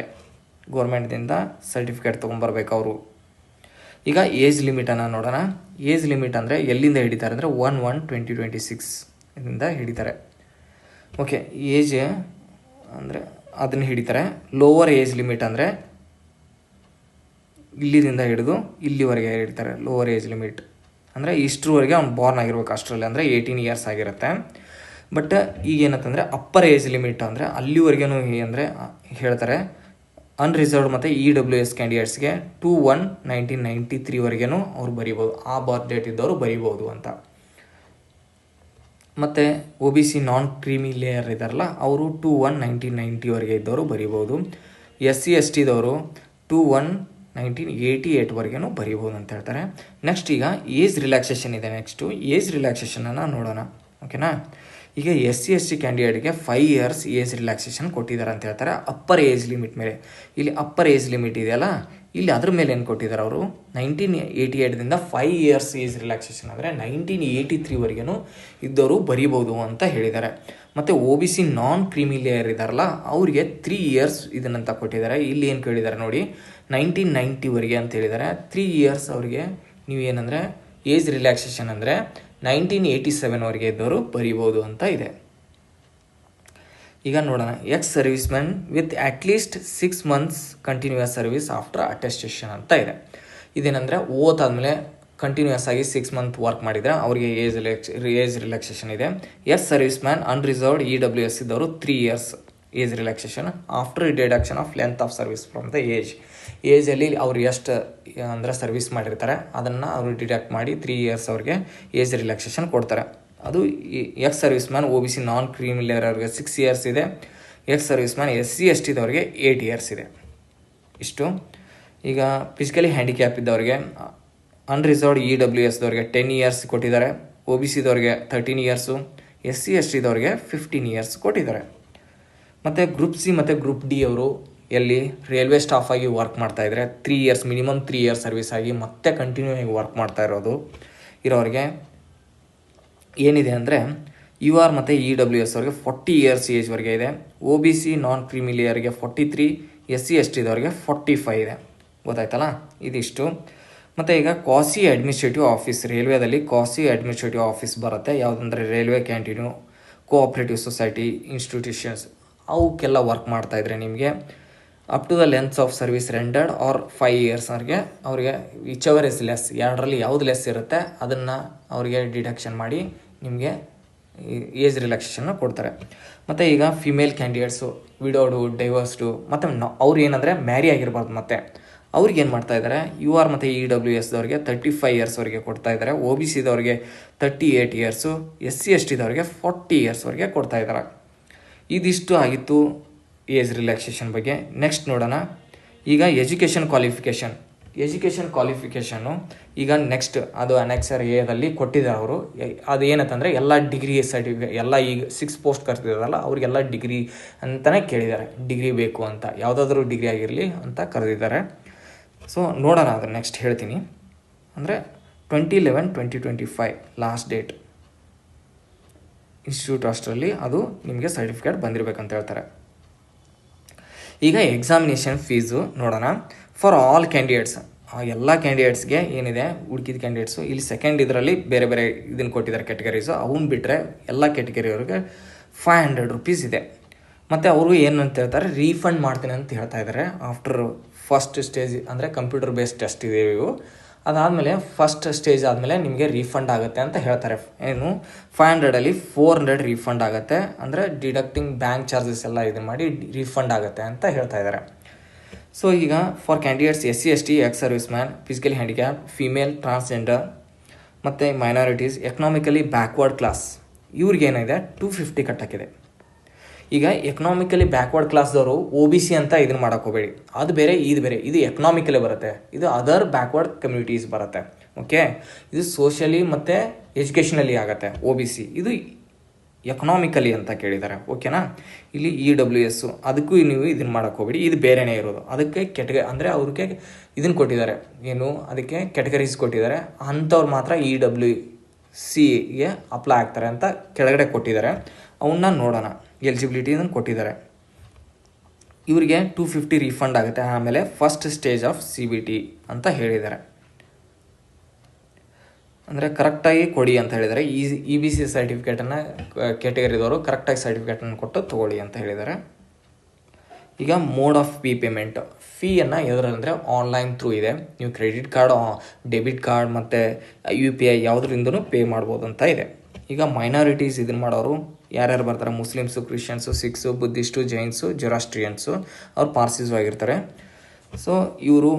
ಗೋರ್ಮೆಂಟ್ದಿಂದ ಸರ್ಟಿಫಿಕೇಟ್ ತೊಗೊಂಬರ್ಬೇಕು ಅವರು. ಈಗ ಏಜ್ ಲಿಮಿಟನ್ನು ನೋಡೋಣ. ಏಜ್ ಲಿಮಿಟ್ ಅಂದರೆ ಎಲ್ಲಿಂದ ಹಿಡಿತಾರೆ ಅಂದರೆ 1/1/2026 ಇಂದ ಹಿಡಿತಾರೆ. ಓಕೆ, ಏಜ್ ಅಂದರೆ ಅದನ್ನು ಹಿಡಿತಾರೆ. ಲೋವರ್ ಏಜ್ ಲಿಮಿಟ್ ಅಂದರೆ ಇಲ್ಲಿಂದ ಹಿಡಿದು ಇಲ್ಲಿವರೆಗೆ ಹಿಡಿತಾರೆ. ಲೋವರ್ ಏಜ್ ಲಿಮಿಟ್ ಅಂದರೆ ಇಷ್ಟರವರೆಗೆ ಅವ್ನು ಬಾರ್ನ್ ಆಗಿರ್ಬೇಕು ಅಷ್ಟರಲ್ಲಿ, ಅಂದರೆ 18 ಇಯರ್ಸ್ ಆಗಿರುತ್ತೆ. ಬಟ್ ಈಗೇನಂತಂದರೆ ಅಪ್ಪರ್ ಏಜ್ ಲಿಮಿಟ್ ಅಂದರೆ ಅಲ್ಲಿವರೆಗೂ ಅಂದರೆ ಹೇಳ್ತಾರೆ ಅನ್ರಿಸರ್ವ್ಡ್ ಮತ್ತು EWS ಕ್ಯಾಂಡಿಡೇಟ್ಸ್ಗೆ 2/1/1993 ಅವ್ರು ಬರಿಬೋದು, ಆ ಬರ್ತ್ ಡೇಟ್ ಇದ್ದವರು ಬರಿಬೋದು ಅಂತ. ಮತ್ತು OBC ನಾನ್ ಕ್ರೀಮಿ ಲೇಯರ್ ಇದ್ದಾರಲ್ಲ ಅವರು 2/1/1990 ಇದ್ದವರು ಬರಿಬೋದು. SC STದವರು 2/1/1988 ಬರಿಬೋದು ಅಂತ ಹೇಳ್ತಾರೆ. ನೆಕ್ಸ್ಟ್ ಈಗ ಏಜ್ ರಿಲ್ಯಾಕ್ಸೇಷನ್ ಇದೆ. ನೆಕ್ಸ್ಟು ಏಜ್ ರಿಲ್ಯಾಕ್ಸೇಷನನ್ನು ನೋಡೋಣ. ಓಕೆನಾ. ಈಗ SC ST ಕ್ಯಾಂಡಿಡೇಟ್ಗೆ 5 years age relaxation ಕೊಟ್ಟಿದ್ದಾರೆ ಅಂತ ಹೇಳ್ತಾರೆ ಅಪ್ಪರ್ ಏಜ್ ಲಿಮಿಟ್ ಮೇಲೆ. ಇಲ್ಲಿ ಅಪ್ಪರ್ ಏಜ್ ಲಿಮಿಟ್ ಇದೆಯಲ್ಲ, ಇಲ್ಲಿ ಅದ್ರ ಮೇಲೆ ಏನು ಕೊಟ್ಟಿದ್ದಾರೆ ಅವರು 1988ದಿಂದ 5 ಇಯರ್ಸ್ ಏಜ್ ರಿಲ್ಯಾಕ್ಸೇಷನ್ ಅಂದರೆ 1983 ಇದ್ದವರು ಬರಿಬೋದು ಅಂತ ಹೇಳಿದ್ದಾರೆ. ಮತ್ತು OBC ನಾನ್ ಕ್ರೀಮಿ ಲೇಯರ್ ಇದ್ದಾರಲ್ಲ ಅವರಿಗೆ 3 ಇಯರ್ಸ್ ಇದನ್ನಂತ ಕೊಟ್ಟಿದ್ದಾರೆ. ಇಲ್ಲಿ ಏನು ಕೇಳಿದ್ದಾರೆ ನೋಡಿ 1990 ಅಂತ ಹೇಳಿದ್ದಾರೆ. 3 ಇಯರ್ಸ್ ಅವರಿಗೆ ನೀವೇನಂದರೆ ಏಜ್ ರಿಲ್ಯಾಕ್ಸೇಷನ್ ಅಂದರೆ 1987 ಇದ್ದವರು ಬರಿಬೋದು ಅಂತ ಇದೆ. ಈಗ ನೋಡೋಣ. X service man with at least 6 months continuous service after attestation ಅಂತ ಇದೆ. ಇದೇನೆಂದರೆ ಓದಾದ್ಮೇಲೆ ಕಂಟಿನ್ಯೂಯಸ್ ಆಗಿ 6 months ವರ್ಕ್ ಮಾಡಿದರೆ ಅವರಿಗೆ ಏಜ್ ರಿಲ್ಯಾಕ್ಸೇಷನ್ ಇದೆ. Ex service man unreserved EWS ಇದ್ದವರು 3 years age relaxation after deduction of length of service from the ಏಜಲ್ಲಿ ಅವ್ರು ಎಷ್ಟು ಅಂದರೆ ಸರ್ವಿಸ್ ಮಾಡಿರ್ತಾರೆ ಅದನ್ನು ಅವರು ಡಿಡಕ್ಟ್ ಮಾಡಿ 3 ಇಯರ್ಸ್ ಅವ್ರಿಗೆ ಏಜ್ ರಿಲ್ಯಾಕ್ಸೇಷನ್ ಕೊಡ್ತಾರೆ. ಅದು X service man OBC non creamy layer ಅವ್ರಿಗೆ 6 ಇಯರ್ಸ್ ಇದೆ. Ex service man SC STದವ್ರಿಗೆ 8 years ಇದೆ. ಇಷ್ಟು. ಈಗ ಫಿಸಿಕಲಿ ಹ್ಯಾಂಡಿಕ್ಯಾಪ್ ಇದ್ದವ್ರಿಗೆ ಅನ್ರಿಸರ್ವ್ಡ್ EWSದವ್ರಿಗೆ 10 ಇಯರ್ಸ್ ಕೊಟ್ಟಿದ್ದಾರೆ. OBCದವ್ರಿಗೆ 13 ಇಯರ್ಸು, SC STದವ್ರಿಗೆ 15 ಇಯರ್ಸ್ ಕೊಟ್ಟಿದ್ದಾರೆ. ಮತ್ತು ಗ್ರೂಪ್ ಸಿ ಮತ್ತು ಗ್ರೂಪ್ ಡಿ ಅವರು ಎಲ್ಲಿ ರೈಲ್ವೆ ಸ್ಟಾಫ್ ಆಗಿ ವರ್ಕ್ ಮಾಡ್ತಾಯಿದ್ರೆ 3 ಇಯರ್ಸ್ ಮಿನಿಮಮ್ 3 ಇಯರ್ಸ್ ಸರ್ವಿಸ್ ಆಗಿ ಮತ್ತೆ ಕಂಟಿನ್ಯೂ ಆಗಿ ವರ್ಕ್ ಮಾಡ್ತಾ ಇರೋರಿಗೆ ಏನಿದೆ ಅಂದರೆ UR ಮತ್ತು EWS ಅವ್ರಿಗೆ 40 ಇಯರ್ಸ್ ಏಜ್ವರೆಗೆ ಇದೆ. OBC ನಾನ್ ಕ್ರೀಮಿ ಲೇಯರ್ಗೆ 43, SC STದವ್ರಿಗೆ 45 ಇದೆ. ಗೊತ್ತಾಯ್ತಲ್ಲ, ಇದಿಷ್ಟು. ಮತ್ತು ಈಗ ಕಾಸಿ ಅಡ್ಮಿನಿಸ್ಟ್ರೇಟಿವ್ ಆಫೀಸ್, ರೈಲ್ವೇದಲ್ಲಿ ಕಾಸಿ ಅಡ್ಮಿನಿಸ್ಟ್ರೇಟಿವ್ ಆಫೀಸ್ ಬರುತ್ತೆ. ಯಾವುದಂದರೆ railway canteen, cooperative society, institutions ಅವಕ್ಕೆಲ್ಲ ವರ್ಕ್ ಮಾಡ್ತಾಯಿದ್ರೆ ನಿಮಗೆ up to the lengths of service rendered or 5 ಇಯರ್ಸ್ವರೆಗೆ ಅವ್ರಿಗೆ ವಿಚ್ ಎವರ್ ಇಸ್ ಲೆಸ್, ಎರಡರಲ್ಲಿ ಯಾವುದು ಲೆಸ್ ಇರುತ್ತೆ ಅದನ್ನು ಅವರಿಗೆ ಡಿಡಕ್ಷನ್ ಮಾಡಿ ನಿಮಗೆ ಏಜ್ ರಿಲ್ಯಾಕ್ಸೇಷನ್ನ ಕೊಡ್ತಾರೆ. ಮತ್ತು ಈಗ ಫಿಮೇಲ್ ಕ್ಯಾಂಡಿಡೇಟ್ಸು, ವಿಡೋಡು, ಡೈವರ್ಸ್ಡು ಮತ್ತು ಅವ್ರು ಏನಂದರೆ ಮ್ಯಾರಿ ಆಗಿರ್ಬಾರ್ದು. ಮತ್ತು ಅವ್ರಿಗೆ ಏನು ಮಾಡ್ತಾಯಿದ್ದಾರೆ UR ಮತ್ತು EWSದವ್ರಿಗೆ 35 ಇಯರ್ಸ್ವರೆಗೆ ಕೊಡ್ತಾಯಿದ್ದಾರೆ. OBCದವ್ರಿಗೆ 38 ಇಯರ್ಸು, SC STದವ್ರಿಗೆ 40 ಇಯರ್ಸ್ವರೆಗೆ ಕೊಡ್ತಾಯಿದ್ದಾರೆ. ಇದಿಷ್ಟು ಆಗಿತ್ತು ಏಜ್ ರಿಲ್ಯಾಕ್ಸೇಷನ್ ಬಗ್ಗೆ. ನೆಕ್ಸ್ಟ್ ನೋಡೋಣ. ಈಗ ಎಜುಕೇಷನ್ ಕ್ವಾಲಿಫಿಕೇಷನ್ನು ಈಗ ನೆಕ್ಸ್ಟ್ ಅದು ಅನೆಕ್ಸರ್ ಎದಲ್ಲಿ ಕೊಟ್ಟಿದ್ದಾರೆ ಅವರು. ಅದು ಏನಂತಂದರೆ ಎಲ್ಲ ಡಿಗ್ರಿ ಸರ್ಟಿಫಿಕೇಟ್ ಎಲ್ಲ ಈಗ 6 ಪೋಸ್ಟ್ ಕರೆದಿದ್ದಾರಲ್ಲ ಅವರಿಗೆಲ್ಲ ಡಿಗ್ರಿ ಅಂತಲೇ ಕೇಳಿದ್ದಾರೆ. ಡಿಗ್ರಿ ಬೇಕು ಅಂತ, ಯಾವುದಾದ್ರೂ ಡಿಗ್ರಿ ಆಗಿರಲಿ ಅಂತ ಕರೆದಿದ್ದಾರೆ. ಸೊ ನೋಡೋಣ, ಅದನ್ನು ನೆಕ್ಸ್ಟ್ ಹೇಳ್ತೀನಿ. ಅಂದರೆ 2011-2025 ಲಾಸ್ಟ್ ಡೇಟ್ ಇನ್ಸ್ಟಿಟ್ಯೂಟ್ ಅಷ್ಟರಲ್ಲಿ ಅದು ನಿಮಗೆ ಸರ್ಟಿಫಿಕೇಟ್ ಬಂದಿರಬೇಕಂತ ಹೇಳ್ತಾರೆ. ಈಗ ಎಕ್ಸಾಮಿನೇಷನ್ ಫೀಸು ನೋಡೋಣ. ಫಾರ್ ಆಲ್ ಕ್ಯಾಂಡಿಡೇಟ್ಸ್, ಎಲ್ಲ ಕ್ಯಾಂಡಿಡೇಟ್ಸ್ಗೆ ಏನಿದೆ ಹುಡುಕಿದ ಕ್ಯಾಂಡಿಡೇಟ್ಸು ಇಲ್ಲಿ ಸೆಕೆಂಡ್ ಇದರಲ್ಲಿ ಬೇರೆ ಬೇರೆ ಇದನ್ನು ಕೊಟ್ಟಿದ್ದಾರೆ ಕ್ಯಾಟಗರೀಸು. ಅವನ್ನ ಬಿಟ್ಟರೆ ಎಲ್ಲ ಕ್ಯಾಟಗರಿಯವ್ರಿಗೆ 500 ರೂಪೀಸ್ ಇದೆ. ಮತ್ತು ಅವರು ಏನು ಅಂತ ಹೇಳ್ತಾರೆ ರೀಫಂಡ್ ಮಾಡ್ತೀನಿ ಅಂತ ಹೇಳ್ತಾ ಇದ್ದಾರೆ. ಆಫ್ಟರ್ ಫಸ್ಟ್ ಸ್ಟೇಜ್ ಅಂದರೆ ಕಂಪ್ಯೂಟರ್ ಬೇಸ್ಡ್ ಟೆಸ್ಟ್ ಇದೆ ಇವು. ಅದಾದಮೇಲೆ ಫಸ್ಟ್ ಸ್ಟೇಜ್ ಆದಮೇಲೆ ನಿಮಗೆ ರೀಫಂಡ್ ಆಗುತ್ತೆ ಅಂತ ಹೇಳ್ತಾರೆ. ಏನು 500ಅಲ್ಲಿ 400 ರೀಫಂಡ್ ಆಗುತ್ತೆ, ಅಂದರೆ ಡಿಡಕ್ಟಿಂಗ್ ಬ್ಯಾಂಕ್ ಚಾರ್ಜಸ್ ಎಲ್ಲ ಇದನ್ನು ಮಾಡಿ ರೀಫಂಡ್ ಆಗುತ್ತೆ ಅಂತ ಹೇಳ್ತಾ ಇದ್ದಾರೆ. ಸೊ ಈಗ for candidates SC ST X service man, physically handicap, female, transgender ಮತ್ತು ಮೈನಾರಿಟೀಸ್, ಎಕನಾಮಿಕಲಿ ಬ್ಯಾಕ್ವರ್ಡ್ ಕ್ಲಾಸ್ ಇವ್ರಿಗೇನಿದೆ 250 ಕಟ್ಟಾಕಿದೆ. ಈಗ ಎಕನಾಮಿಕಲಿ ಬ್ಯಾಕ್ವರ್ಡ್ ಕ್ಲಾಸ್ದವರು OBC ಅಂತ ಇದನ್ನು ಮಾಡೋಕ್ಕೋಬೇಡಿ, ಅದು ಬೇರೆ ಇದು ಬೇರೆ. ಇದು ಎಕನಾಮಿಕಲಿ ಬರುತ್ತೆ, ಇದು ಅದರ್ ಬ್ಯಾಕ್ವರ್ಡ್ ಕಮ್ಯುನಿಟೀಸ್ ಬರುತ್ತೆ. ಓಕೆ, ಇದು ಸೋಷಲಿ ಮತ್ತು ಎಜುಕೇಷನಲ್ಲಿ ಆಗುತ್ತೆ. OBC ಇದು ಎಕನಾಮಿಕಲಿ ಅಂತ ಕೇಳಿದ್ದಾರೆ. ಓಕೆನಾ, ಇಲ್ಲಿ EWS ಅದಕ್ಕೂ ನೀವು ಇದನ್ನು ಮಾಡೋಕ್ಕೆ ಹೋಗ್ಬೇಡಿ, ಇದು ಬೇರೆನೇ ಇರೋದು. ಅದಕ್ಕೆ ಅಂದರೆ ಅವ್ರಿಗೆ ಇದನ್ನು ಕೊಟ್ಟಿದ್ದಾರೆ, ಏನು ಅದಕ್ಕೆ ಕ್ಯಾಟಗರೀಸ್ ಕೊಟ್ಟಿದ್ದಾರೆ. ಅಂಥವ್ರು ಮಾತ್ರ EWCಗೆ ಅಪ್ಲೈ ಆಗ್ತಾರೆ ಅಂತ ಕೆಳಗಡೆ ಕೊಟ್ಟಿದ್ದಾರೆ. ಅವನ್ನ ನೋಡೋಣ. ಎಲಿಜಿಬಿಲಿಟಿ ಇದನ್ನು ಕೊಟ್ಟಿದ್ದಾರೆ. ಇವರಿಗೆ 250 ರೀಫಂಡ್ ಆಗುತ್ತೆ. ಆಮೇಲೆ ಫಸ್ಟ್ ಸ್ಟೇಜ್ ಆಫ್ CBT ಅಂತ ಹೇಳಿದ್ದಾರೆ. ಅಂದರೆ ಕರೆಕ್ಟಾಗಿ ಕೊಡಿ ಅಂತ ಹೇಳಿದ್ದಾರೆ. EBC ಸರ್ಟಿಫಿಕೇಟನ್ನು ಕ್ಯಾಟಗರಿದವರು ಕರೆಕ್ಟಾಗಿ ಸರ್ಟಿಫಿಕೇಟನ್ನು ಕೊಟ್ಟು ತೊಗೊಳ್ಳಿ ಅಂತ ಹೇಳಿದ್ದಾರೆ. ಈಗ ಮೋಡ್ ಆಫ್ ಪೇಮೆಂಟ್, ಫೀಯನ್ನು ಎದರಂದರೆ ಆನ್ಲೈನ್ ಥ್ರೂ ಇದೆ. ನೀವು ಕ್ರೆಡಿಟ್ ಕಾರ್ಡ್, ಡೆಬಿಟ್ ಕಾರ್ಡ್ ಮತ್ತು UPI ಯಾವುದರಿಂದನೂ ಪೇ ಮಾಡ್ಬೋದು ಅಂತ ಇದೆ. ಈಗ ಮೈನಾರಿಟೀಸ್ ಇದನ್ನು ಮಾಡೋರು ಯಾರ್ಯಾರು ಬರ್ತಾರೆ, Muslims, Christians, Sikhs, Buddhists, Jains, Zoroastrians, ಅವ್ರು ಪಾರ್ಸೀಸು ಆಗಿರ್ತಾರೆ. ಸೊ ಇವರು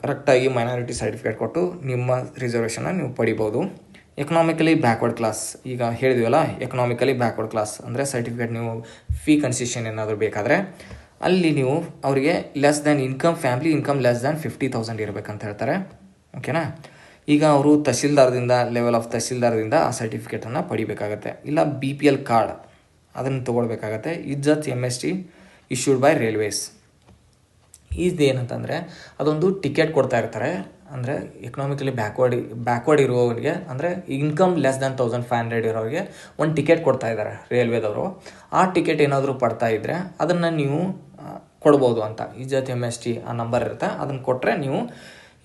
ಕರೆಕ್ಟಾಗಿ ಮೈನಾರಿಟಿ ಸರ್ಟಿಫಿಕೇಟ್ ಕೊಟ್ಟು ನಿಮ್ಮ ರಿಸರ್ವೇಷನ್ನ ನೀವು ಪಡಿಬೋದು. ಎಕನಾಮಿಕಲಿ ಬ್ಯಾಕ್ವರ್ಡ್ ಕ್ಲಾಸ್, ಈಗ ಹೇಳಿದ್ವಲ್ಲ, ಎಕನಾಮಿಕಲಿ ಬ್ಯಾಕ್ವರ್ಡ್ ಕ್ಲಾಸ್ ಅಂದರೆ ಸರ್ಟಿಫಿಕೇಟ್ ನೀವು ಫೀ ಕನ್ಸೆಷನ್ ಏನಾದರೂ ಬೇಕಾದರೆ ಅಲ್ಲಿ ನೀವು ಅವರಿಗೆ less than income, family income less than 50,000 ಇರಬೇಕಂತ ಹೇಳ್ತಾರೆ. ಓಕೆನಾ, ಈಗ ಅವರು ತಹಸೀಲ್ದಾರ್ದಿಂದ, ಲೆವೆಲ್ ಆಫ್ ತಹಸೀಲ್ದಾರ್ದಿಂದ ಆ ಸರ್ಟಿಫಿಕೇಟನ್ನು ಪಡಿಬೇಕಾಗತ್ತೆ. ಇಲ್ಲ BPL ಕಾರ್ಡ್ ಅದನ್ನು ತೊಗೊಳ್ಬೇಕಾಗತ್ತೆ. ಇಜ್ಜತ್ MST ಇಶ್ಯೂಡ್ ಬೈ ರೈಲ್ವೇಸ್. ಇದೇನಂತಂದರೆ ಅದೊಂದು ಟಿಕೆಟ್ ಕೊಡ್ತಾ ಇರ್ತಾರೆ. ಅಂದರೆ ಎಕನಾಮಿಕಲಿ ಬ್ಯಾಕ್ವರ್ಡ್ ಇರುವವರಿಗೆ, ಅಂದರೆ ಇನ್ಕಮ್ ಲೆಸ್ ದ್ಯಾನ್ 1,500 ಇರೋರಿಗೆ ಒಂದು ಟಿಕೆಟ್ ಕೊಡ್ತಾ ಇದ್ದಾರೆ ರೈಲ್ವೇದವರು. ಆ ಟಿಕೆಟ್ ಏನಾದರೂ ಪಡ್ತಾ ಇದ್ದರೆ ಅದನ್ನು ನೀವು ಕೊಡ್ಬೋದು ಅಂತ. ಇಜ್ಜತ್ MST ಆ ನಂಬರ್ ಇರುತ್ತೆ, ಅದನ್ನು ಕೊಟ್ಟರೆ ನೀವು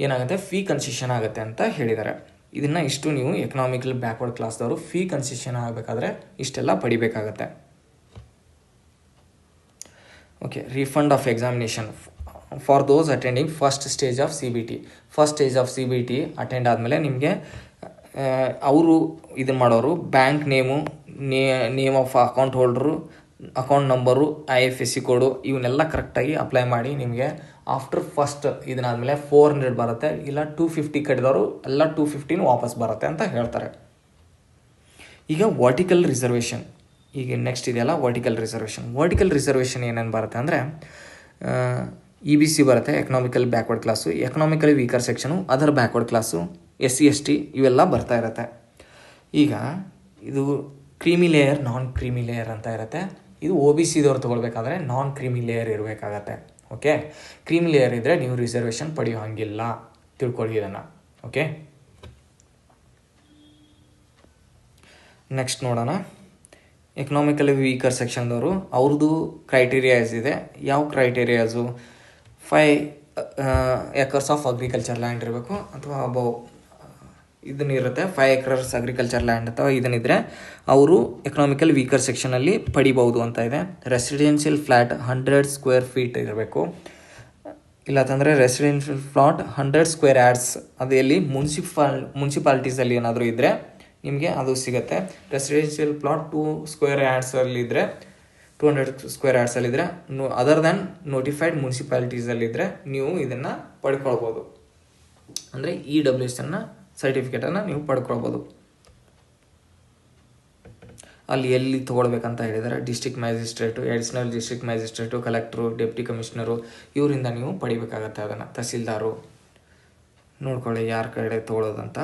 ಏನಾಗುತ್ತೆ, ಫೀ ಕನ್ಸೆಷನ್ ಆಗುತ್ತೆ ಅಂತ ಹೇಳಿದ್ದಾರೆ. ಇದನ್ನು ಇಷ್ಟು ನೀವು ಎಕನಾಮಿಕಲ್ ಬ್ಯಾಕ್ವರ್ಡ್ ಕ್ಲಾಸ್ದವರು ಫೀ ಕನ್ಸೆಷನ್ ಆಗಬೇಕಾದ್ರೆ ಇಷ್ಟೆಲ್ಲ ಪಡಿಬೇಕಾಗತ್ತೆ. Okay, refund of examination for those attending first stage of CBT. First stage of CBT attend ಆದಮೇಲೆ ನಿಮಗೆ ಅವರು ಇದನ್ನು ಮಾಡೋರು bank name of account holder, account number, IFSC code ಇವನ್ನೆಲ್ಲ ಕರೆಕ್ಟಾಗಿ ಅಪ್ಲೈ ಮಾಡಿ ನಿಮಗೆ ಆಫ್ಟರ್ ಫಸ್ಟ್ ಇದನ್ನಾದಮೇಲೆ 400 ಬರುತ್ತೆ. ಇಲ್ಲ 250 ಕಟ್ಟಿದವರು ಎಲ್ಲ 250 ವಾಪಸ್ ಬರುತ್ತೆ ಅಂತ ಹೇಳ್ತಾರೆ. ಈಗ ವರ್ಟಿಕಲ್ ರಿಸರ್ವೇಷನ್, ಈಗ ನೆಕ್ಸ್ಟ್ ಇದೆಯಲ್ಲ ವರ್ಟಿಕಲ್ ರಿಸರ್ವೇಷನ್ ಏನೇನು ಬರುತ್ತೆ ಅಂದರೆ EBC ಬರುತ್ತೆ, economical backward class, economically weaker section, other backward class, SC ST ಇವೆಲ್ಲ ಬರ್ತಾ ಇರುತ್ತೆ. ಈಗ ಇದು creamy layer, non creamy layer ಅಂತ ಇರುತ್ತೆ. ಇದು OBCದವ್ರು ತೊಗೊಳ್ಬೇಕಾದ್ರೆ ನಾನ್ ಕ್ರೀಮಿ ಲೇಯರ್ ಇರಬೇಕಾಗತ್ತೆ. ಓಕೆ, ಕ್ರೀಮಿ ಲೇಯರ್ ಇದ್ದರೆ ನೀವು ರಿಸರ್ವೇಷನ್ ಪಡೆಯೋ ಹಾಗಿಲ್ಲ, ತಿಳ್ಕೊಳ್ಳಿ ಇದನ್ನು. ಓಕೆ, ನೆಕ್ಸ್ಟ್ ನೋಡೋಣ. ಎಕನಾಮಿಕಲಿ ವೀಕರ್ ಸೆಕ್ಷನ್ದವರು ಅವ್ರದ್ದು ಕ್ರೈಟೀರಿಯಾಸ್ ಇದೆ. ಯಾವ criterias? 5 acres of agriculture land ಇರಬೇಕು ಅಥವಾ ಅಬೌವ್ ಇದನ್ನಿರುತ್ತೆ. 5 acres ಅಗ್ರಿಕಲ್ಚರ್ ಲ್ಯಾಂಡ್ ಅಥವಾ ಇದನ್ನಿದ್ರೆ ಅವರು ಎಕನಾಮಿಕಲ್ ವೀಕರ್ ಸೆಕ್ಷನಲ್ಲಿ ಪಡಿಬೋದು ಅಂತ ಇದೆ. ರೆಸಿಡೆನ್ಷಿಯಲ್ ಫ್ಲ್ಯಾಟ್ 100 square feet ಇರಬೇಕು. ಇಲ್ಲಂತಂದರೆ ರೆಸಿಡೆನ್ಷಿಯಲ್ ಪ್ಲಾಟ್ 100 square yards ಅದು ಎಲ್ಲಿ ಮುನ್ಸಿಪಾಲಿಟೀಸಲ್ಲಿ ಏನಾದರೂ ಇದ್ದರೆ ನಿಮಗೆ ಅದು ಸಿಗುತ್ತೆ. ರೆಸಿಡೆನ್ಷಿಯಲ್ ಪ್ಲಾಟ್ 2 square yards ಇದ್ದರೆ 200 square yards ಇದ್ದರೆ, ಅದರ್ ದ್ಯಾನ್ ನೋಟಿಫೈಡ್ ಮುನ್ಸಿಪಾಲಿಟೀಸಲ್ಲಿದ್ದರೆ ನೀವು ಇದನ್ನು ಪಡ್ಕೊಳ್ಬೋದು. ಅಂದರೆ EWS ಸರ್ಟಿಫಿಕೇಟನ್ನು ನೀವು ಪಡ್ಕೊಳ್ಬೋದು. ಅಲ್ಲಿ ಎಲ್ಲಿ ತೊಗೊಳ್ಬೇಕಂತ ಹೇಳಿದ್ದಾರೆ, district magistrate, additional district magistrate, collector, deputy commissioner ಇವರಿಂದ ನೀವು ಪಡಿಬೇಕಾಗತ್ತೆ. ಅದನ್ನು ತಹಸೀಲ್ದಾರು ನೋಡ್ಕೊಳ್ಳಿ ಯಾರ ಕಡೆ ತೊಗೊಳ್ಳೋದಂತ.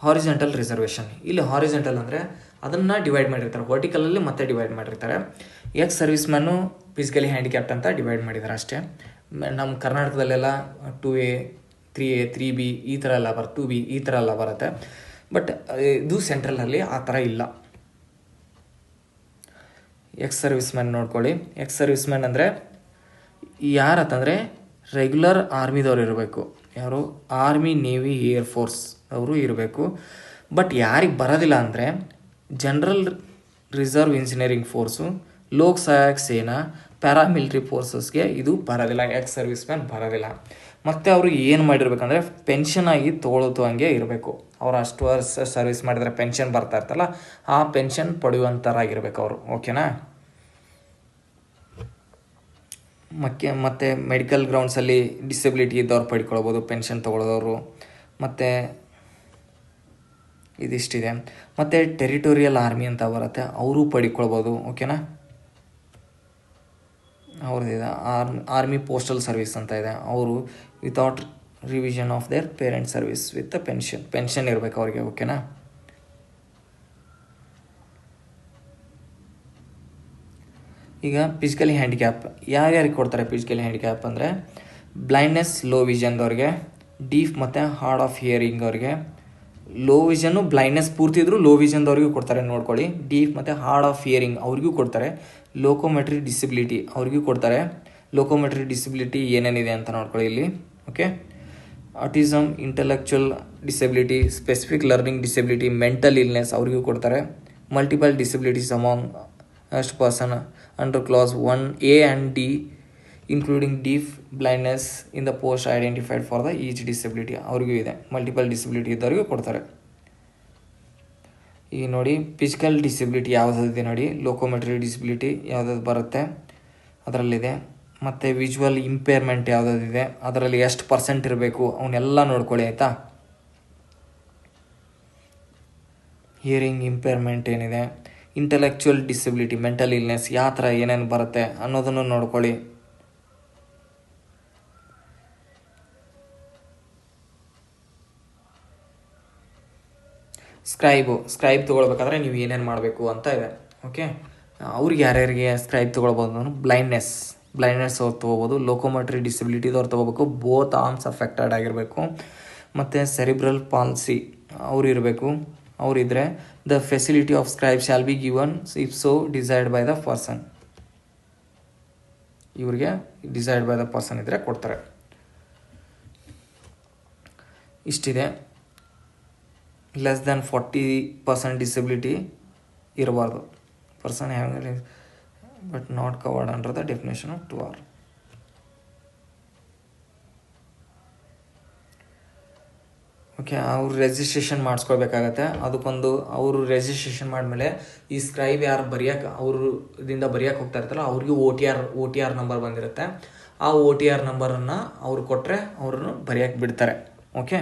ಹಾರಿಜೆಂಟಲ್ ರಿಸರ್ವೇಷನ್, ಇಲ್ಲಿ ಹಾರಿಜೆಂಟಲ್ ಅಂದರೆ ಅದನ್ನು ಡಿವೈಡ್ ಮಾಡಿರ್ತಾರೆ, ವರ್ಟಿಕಲಲ್ಲಿ ಮತ್ತೆ ಡಿವೈಡ್ ಮಾಡಿರ್ತಾರೆ. Ex service man, physically handicapped ಅಂತ ಡಿವೈಡ್ ಮಾಡಿದ್ದಾರೆ ಅಷ್ಟೇ. ನಮ್ಮ ಕರ್ನಾಟಕದಲ್ಲೆಲ್ಲ 2A 3A 3B ಈ ಥರ ಎಲ್ಲ 2B ಈ ಥರ ಎಲ್ಲ ಬರುತ್ತೆ. ಬಟ್ ಇದು ಸೆಂಟ್ರಲಲ್ಲಿ ಆ ಥರ ಇಲ್ಲ. ಎಕ್ಸ್ ಸರ್ವಿಸ್ ಮ್ಯಾನ್ ನೋಡ್ಕೊಳ್ಳಿ. ಎಕ್ಸ್ ಸರ್ವಿಸ್ ಮ್ಯಾನ್ ಅಂದರೆ ಯಾರಂತಂದರೆ ರೆಗ್ಯುಲರ್ ಆರ್ಮಿದವ್ರು ಇರಬೇಕು. ಯಾರು? ಆರ್ಮಿ, ನೇವಿ, ಏರ್ ಫೋರ್ಸ್ ಅವರು ಇರಬೇಕು. ಬಟ್ ಯಾರಿಗೆ ಬರೋದಿಲ್ಲ ಅಂದರೆ general reserve engineering force, Lok Sahayak Sena, paramilitary ಫೋರ್ಸಸ್ಗೆ ಇದು ಬರೋದಿಲ್ಲ. ಎಕ್ಸ್ ಸರ್ವಿಸ್ ಮ್ಯಾನ್ ಬರೋದಿಲ್ಲ. ಮತ್ತು ಅವರು ಏನು ಮಾಡಿರ್ಬೇಕಂದ್ರೆ ಪೆನ್ಷನ್ ಆಗಿ ತೊಗೊಳೋದು ಹಂಗೆ ಇರಬೇಕು. ಅವ್ರು ಅಷ್ಟು ವರ್ಷ ಸರ್ವಿಸ್ ಮಾಡಿದರೆ ಪೆನ್ಷನ್ ಬರ್ತಾ ಇರ್ತಲ್ಲ, ಆ ಪೆನ್ಷನ್ ಪಡೆಯುವಂಥರಾಗಿರ್ಬೇಕು ಅವರು. ಓಕೆನಾ? ಮತ್ತು ಮೆಡಿಕಲ್ ಗ್ರೌಂಡ್ಸಲ್ಲಿ ಡಿಸೆಬಿಲಿಟಿ ಇದ್ದವ್ರು ಪಡ್ಕೊಳ್ಬೋದು, ಪೆನ್ಷನ್ ತೊಗೊಳೋದವರು. ಮತ್ತು ಇದಿಷ್ಟಿದೆ. ಮತ್ತು ಟೆರಿಟೋರಿಯಲ್ ಆರ್ಮಿ ಅಂತ ಬರುತ್ತೆ, ಅವರು ಪಡ್ಕೊಳ್ಬೋದು. ಓಕೆನಾ, ಅವ್ರದ್ದಿದೆ. ಆರ್ಮಿ ಪೋಸ್ಟಲ್ ಸರ್ವಿಸ್ ಅಂತ ಇದೆ, ಅವರು without revision of their parent service with pension ಇರಬೇಕು ಅವ್ರಿಗೆ. ಓಕೆನಾ, ಈಗ ಫಿಸಿಕಲಿ ಹ್ಯಾಂಡಿಕ್ಯಾಪ್ ಯಾರ್ಯಾರಿಗೆ ಕೊಡ್ತಾರೆ? ಫಿಸಿಕಲಿ ಹ್ಯಾಂಡಿಕ್ಯಾಪ್ ಅಂದರೆ ಬ್ಲೈಂಡ್ನೆಸ್, ಲೋ ವಿಷನ್ದವ್ರಿಗೆ, ಡೀಫ್ ಮತ್ತು ಹಾರ್ಡ್ ಆಫ್ ಹಿಯರಿಂಗ್ ಅವ್ರಿಗೆ. ಲೋ ವಿಷನ್ನು ಬ್ಲೈಂಡ್ನೆಸ್ ಪೂರ್ತಿ ಇದ್ದರೂ ಲೋ ವಿಷನ್ದವ್ರಿಗೂ ಕೊಡ್ತಾರೆ, ನೋಡ್ಕೊಳ್ಳಿ. ಡೀಫ್ ಮತ್ತು ಹಾರ್ಡ್ ಆಫ್ ಹಿಯರಿಂಗ್ ಅವ್ರಿಗೂ ಕೊಡ್ತಾರೆ. ಲೋಕೋಮೆಟ್ರಿ ಡಿಸಬಿಲಿಟಿ ಅವ್ರಿಗೂ ಕೊಡ್ತಾರೆ. ಲೋಕೋಮೆಟ್ರಿ ಡಿಸಬಿಲಿಟಿ ಏನೇನಿದೆ ಅಂತ ನೋಡ್ಕೊಳ್ಳಿ ಇಲ್ಲಿ. Okay, autism, intellectual disability, specific learning disability, mental illness ಅವ್ರಿಗೂ ಕೊಡ್ತಾರೆ. ಮಲ್ಟಿಪಲ್ ಡಿಸಬಿಲಿಟೀಸ್ ಅಮಾಂಗ್ ಅಷ್ಟು person under class 1A and D including deaf blindness in the post identified for the each disability ಅವ್ರಿಗೂ ಇದೆ. ಮಲ್ಟಿಪಲ್ ಡಿಸಬಿಲಿಟಿ ಇದ್ದವ್ರಿಗೂ ಕೊಡ್ತಾರೆ. ಈಗ ನೋಡಿ, ಫಿಸಿಕಲ್ ಡಿಸಬಿಲಿಟಿ ಯಾವುದಿದೆ ನೋಡಿ, ಲೋಕೋಮೆಟ್ರಿ ಡಿಸಬಿಲಿಟಿ ಯಾವುದಾದ್ರು ಬರುತ್ತೆ ಅದರಲ್ಲಿದೆ. ಮತ್ತು ವಿಜುವಲ್ ಇಂಪೇರ್ಮೆಂಟ್ ಯಾವುದಾದಿದೆ, ಅದರಲ್ಲಿ ಎಷ್ಟು ಪರ್ಸೆಂಟ್ ಇರಬೇಕು ಅವನ್ನೆಲ್ಲ ನೋಡ್ಕೊಳ್ಳಿ, ಆಯಿತಾ. ಹಿಯರಿಂಗ್ ಇಂಪೇರ್ಮೆಂಟ್ ಏನಿದೆ, ಇಂಟೆಲೆಕ್ಚುಯಲ್ ಡಿಸಬಿಲಿಟಿ, ಮೆಂಟಲ್ ಇಲ್ನೆಸ್ ಯಾವ ಥರ ಏನೇನು ಬರುತ್ತೆ ಅನ್ನೋದನ್ನು ನೋಡ್ಕೊಳ್ಳಿ. ಸ್ಕ್ರೈಬ್ ತೊಗೊಳ್ಬೇಕಾದ್ರೆ ನೀವು ಏನೇನು ಮಾಡಬೇಕು ಅಂತ ಇದೆ. ಓಕೆ, ಅವ್ರಿಗೆ ಯಾರ್ಯಾರಿಗೆ ಸ್ಕ್ರೈಬ್ ತೊಗೊಳ್ಬೋದು ಅಂದ್ರೆ ಬ್ಲೈಂಡ್ನೆಸ್ ಅವ್ರು ತೊಗೋಬೋದು. ಲೋಕೋಮೆಟ್ರಿ ಡಿಸಬಿಲಿಟಿದವ್ರು ತೊಗೋಬೇಕು. ಬೋತ್ ಆರ್ಮ್ಸ್ ಅಫೆಕ್ಟೆಡ್ ಆಗಿರಬೇಕು. ಮತ್ತು ಸೆರಿಬ್ರಲ್ ಪಾಲ್ಸಿ ಅವ್ರು ಇರಬೇಕು. ಅವರಿದ್ದರೆ the facility of scribe shall be given if so desired by the person. ಇವ್ರಿಗೆ ಡಿಸೈರ್ಡ್ ಬೈ ದ ಪರ್ಸನ್ ಇದ್ದರೆ ಕೊಡ್ತಾರೆ. ಇಷ್ಟಿದೆ. ಲೆಸ್ ದ್ಯಾನ್ 40% ಡಿಸಬಿಲಿಟಿ ಇರಬಾರ್ದು. Person having but not covered under the definition of 2R. Okay, ಅವ್ರು ರಿಜಿಸ್ಟ್ರೇಷನ್ ಮಾಡಿಸ್ಕೊಳ್ಬೇಕಾಗತ್ತೆ. ಅದಕ್ಕೊಂದು ಅವರು ರಿಜಿಸ್ಟ್ರೇಷನ್ ಮಾಡಿದ್ಮೇಲೆ ಈ ಸ್ಕ್ರೈಬ್ ಯಾರು ಅವ್ರದಿಂದ ಬರೆಯೋಕೆ ಹೋಗ್ತಾ ಇರ್ತಾರಲ್ಲ ಅವ್ರಿಗೆ ಒ ಟಿ ಆರ್ ನಂಬರ್ ಬಂದಿರುತ್ತೆ. ಆ OTR ನಂಬರನ್ನು ಅವ್ರು ಕೊಟ್ಟರೆ ಅವ್ರನ್ನು ಬರೆಯೋಕೆ ಬಿಡ್ತಾರೆ. ಓಕೆ,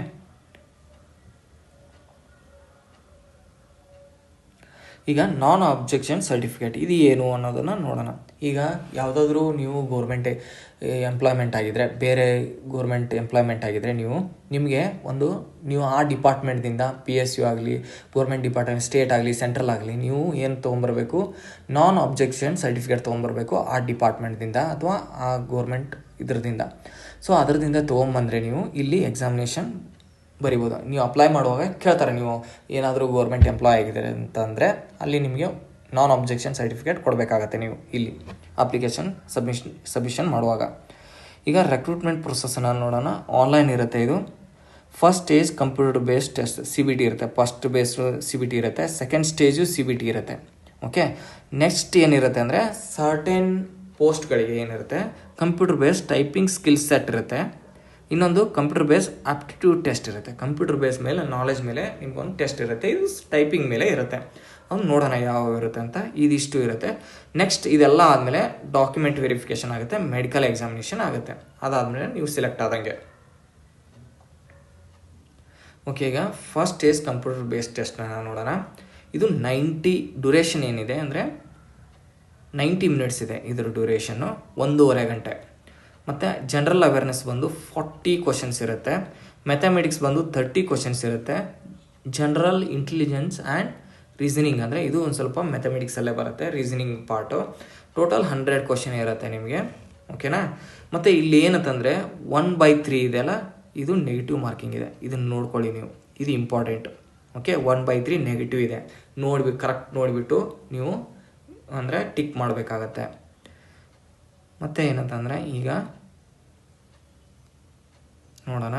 ಈಗ ನಾನ್ ಅಬ್ಜೆಕ್ಷನ್ ಸರ್ಟಿಫಿಕೇಟ್ ಇದು ಏನು ಅನ್ನೋದನ್ನು ನೋಡೋಣ. ಈಗ ಯಾವುದಾದ್ರೂ ನೀವು ಗೋರ್ಮೆಂಟ್ ಎಂಪ್ಲಾಯ್ಮೆಂಟ್ ಆಗಿದ್ದರೆ, ಬೇರೆ ಗೋರ್ಮೆಂಟ್ ಎಂಪ್ಲಾಯ್ಮೆಂಟ್ ಆಗಿದ್ದರೆ ನೀವು ಆ ಡಿಪಾರ್ಟ್ಮೆಂಟ್ದಿಂದ PSU ಆಗಲಿ, ಗೋರ್ಮೆಂಟ್ ಡಿಪಾರ್ಟ್ಮೆಂಟ್, ಸ್ಟೇಟ್ ಆಗಲಿ, ಸೆಂಟ್ರಲ್ ಆಗಲಿ, ನೀವು ಏನು ತೊಗೊಂಬರ್ಬೇಕು? ನಾನ್ ಅಬ್ಜೆಕ್ಷನ್ ಸರ್ಟಿಫಿಕೇಟ್ ತೊಗೊಂಬರ್ಬೇಕು ಆ ಡಿಪಾರ್ಟ್ಮೆಂಟ್ದಿಂದ ಅಥವಾ ಆ ಗೋರ್ಮೆಂಟ್ ಇದರದಿಂದ. ಸೊ ಅದರದಿಂದ ತೊಗೊಂಬಂದರೆ ನೀವು ಇಲ್ಲಿ ಎಕ್ಸಾಮಿನೇಷನ್ ಬರಿಬೋದು. ನೀವು ಅಪ್ಲೈ ಮಾಡುವಾಗ ಕೇಳ್ತಾರೆ, ನೀವು ಏನಾದರೂ ಗೋರ್ಮೆಂಟ್ ಎಂಪ್ಲಾಯ್ ಆಗಿದ್ದಾರೆ ಅಂತಂದರೆ ಅಲ್ಲಿ ನಿಮಗೆ ನಾನ್ ಅಬ್ಜೆಕ್ಷನ್ ಸರ್ಟಿಫಿಕೇಟ್ ಕೊಡಬೇಕಾಗತ್ತೆ ನೀವು ಇಲ್ಲಿ ಅಪ್ಲಿಕೇಶನ್ ಸಬ್ಮಿಷನ್ ಮಾಡುವಾಗ. ಈಗ ರೆಕ್ರೂಟ್ಮೆಂಟ್ ಪ್ರೊಸೆಸನ್ನು ನೋಡೋಣ. ಆನ್ಲೈನ್ ಇರುತ್ತೆ ಇದು. First stage computer based test CBT ಇರುತ್ತೆ. ಫಸ್ಟ್ ಬೇಸ್ಡ್ CBT ಇರುತ್ತೆ. ಸೆಕೆಂಡ್ ಸ್ಟೇಜು CBT ಇರುತ್ತೆ. ಓಕೆ, ನೆಕ್ಸ್ಟ್ ಏನಿರುತ್ತೆ ಅಂದರೆ ಸರ್ಟೆನ್ ಪೋಸ್ಟ್ಗಳಿಗೆ ಏನಿರುತ್ತೆ computer based typing skill set ಇರುತ್ತೆ. ಇನ್ನೊಂದು ಕಂಪ್ಯೂಟರ್ ಬೇಸ್ ಆಪ್ಟಿಟ್ಯೂಡ್ ಟೆಸ್ಟ್ ಇರುತ್ತೆ. ಕಂಪ್ಯೂಟರ್ ಬೇಸ್ ಮೇಲೆ ನಾಲೆಜ್ ಮೇಲೆ ನಿಮ್ಗೊಂದು ಟೆಸ್ಟ್ ಇರುತ್ತೆ. ಇದು ಟೈಪಿಂಗ್ ಮೇಲೆ ಇರುತ್ತೆ. ಅವ್ನು ನೋಡೋಣ ಯಾವ ಇರುತ್ತೆ ಅಂತ. ಇದಿಷ್ಟು ಇರುತ್ತೆ. ನೆಕ್ಸ್ಟ್ ಇದೆಲ್ಲ ಆದಮೇಲೆ ಡಾಕ್ಯುಮೆಂಟ್ ವೆರಿಫಿಕೇಷನ್ ಆಗುತ್ತೆ, ಮೆಡಿಕಲ್ ಎಕ್ಸಾಮಿನೇಷನ್ ಆಗುತ್ತೆ. ಅದಾದಮೇಲೆ ನೀವು ಸೆಲೆಕ್ಟ್ ಆದಂಗೆ. ಓಕೆ, ಈಗ ಫಸ್ಟ್ ಸ್ಟೇಜ್ ಕಂಪ್ಯೂಟರ್ ಬೇಸ್ಡ್ ಟೆಸ್ಟ್ನ ನೋಡೋಣ. ಇದು 90 ಡ್ಯೂರೇಷನ್ ಏನಿದೆ ಅಂದರೆ 90 ಮಿನಿಟ್ಸ್ ಇದೆ ಇದರ ಡ್ಯೂರೇಷನ್ನು, 1.5 ಗಂಟೆ. ಮತ್ತು ಜನರಲ್ ಅವೇರ್ನೆಸ್ ಬಂದು 40 ಕ್ವಶನ್ಸ್ ಇರುತ್ತೆ. ಮ್ಯಾಥಮೆಟಿಕ್ಸ್ ಬಂದು 30 ಕ್ವಶನ್ಸ್ ಇರುತ್ತೆ. ಜನರಲ್ ಇಂಟೆಲಿಜೆನ್ಸ್ ಆ್ಯಂಡ್ ರೀಸನಿಂಗ್ ಅಂದರೆ ಇದು ಒಂದು ಸ್ವಲ್ಪ ಮ್ಯಾಥಮೆಟಿಕ್ಸಲ್ಲೇ ಬರುತ್ತೆ, ರೀಸನಿಂಗ್ ಪಾರ್ಟು. ಟೋಟಲ್ 100 ಕ್ವಶನ್ ಇರುತ್ತೆ ನಿಮಗೆ. ಓಕೆನಾ, ಮತ್ತು ಇಲ್ಲಿ ಏನಂತಂದರೆ 1/3 ಇದೆಯಲ್ಲ, ಇದು ನೆಗೆಟಿವ್ ಮಾರ್ಕಿಂಗ್ ಇದೆ. ಇದನ್ನು ನೋಡ್ಕೊಳ್ಳಿ ನೀವು, ಇದು ಇಂಪಾರ್ಟೆಂಟ್. ಓಕೆ, 1/3 ನೆಗೆಟಿವ್ ಇದೆ. ಕರೆಕ್ಟ್ ನೋಡಿಬಿಟ್ಟು ನೀವು ಅಂದರೆ ಟಿಕ್ ಮಾಡಬೇಕಾಗತ್ತೆ. ಮತ್ತು ಏನಂತಂದರೆ ಈಗ ನೋಡೋಣ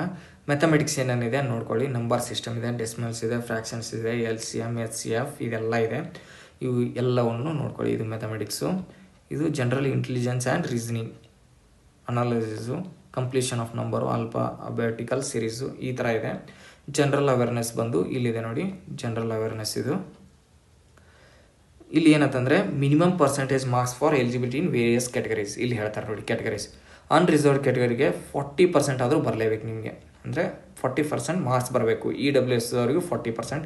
ಮ್ಯಾಥಮೆಟಿಕ್ಸ್ ಏನೇನಿದೆ ನೋಡ್ಕೊಳ್ಳಿ. ನಂಬರ್ ಸಿಸ್ಟಮ್ ಇದೆ, ಡೆಸಿಮಲ್ಸ್ ಇದೆ, ಫ್ರ್ಯಾಕ್ಷನ್ಸ್ ಇದೆ, LCM, HCF ಇದೆಲ್ಲ ಇದೆ. ಇವು ಎಲ್ಲವನ್ನು ನೋಡ್ಕೊಳ್ಳಿ. ಇದು ಮ್ಯಾಥಮೆಟಿಕ್ಸು. ಇದು general intelligence and reasoning, analysis, completion of number, alphabetical series ಈ ಥರ ಇದೆ. ಜನರಲ್ ಅವೇರ್ನೆಸ್ ಬಂದು ಇಲ್ಲಿದೆ ನೋಡಿ, ಜನರಲ್ ಅವೇರ್ನೆಸ್ ಇದು. ಇಲ್ಲಿ ಏನಂತಂದರೆ minimum percentage marks for eligibility in various categories. ಇಲ್ಲಿ ಹೇಳ್ತಾರೆ ನೋಡಿ ಕ್ಯಾಟಗರೀಸ್. ಅನ್ರಿಸರ್ವ್ಡ್ ಕ್ಯಾಟಗರಿಗೆ 40% ಆದರೂ ಬರಲೇಬೇಕು ನಿಮಗೆ, ಅಂದರೆ 40% ಮಾರ್ಕ್ಸ್ ಬರಬೇಕು. EWS ದವರಿಗೆ 40%,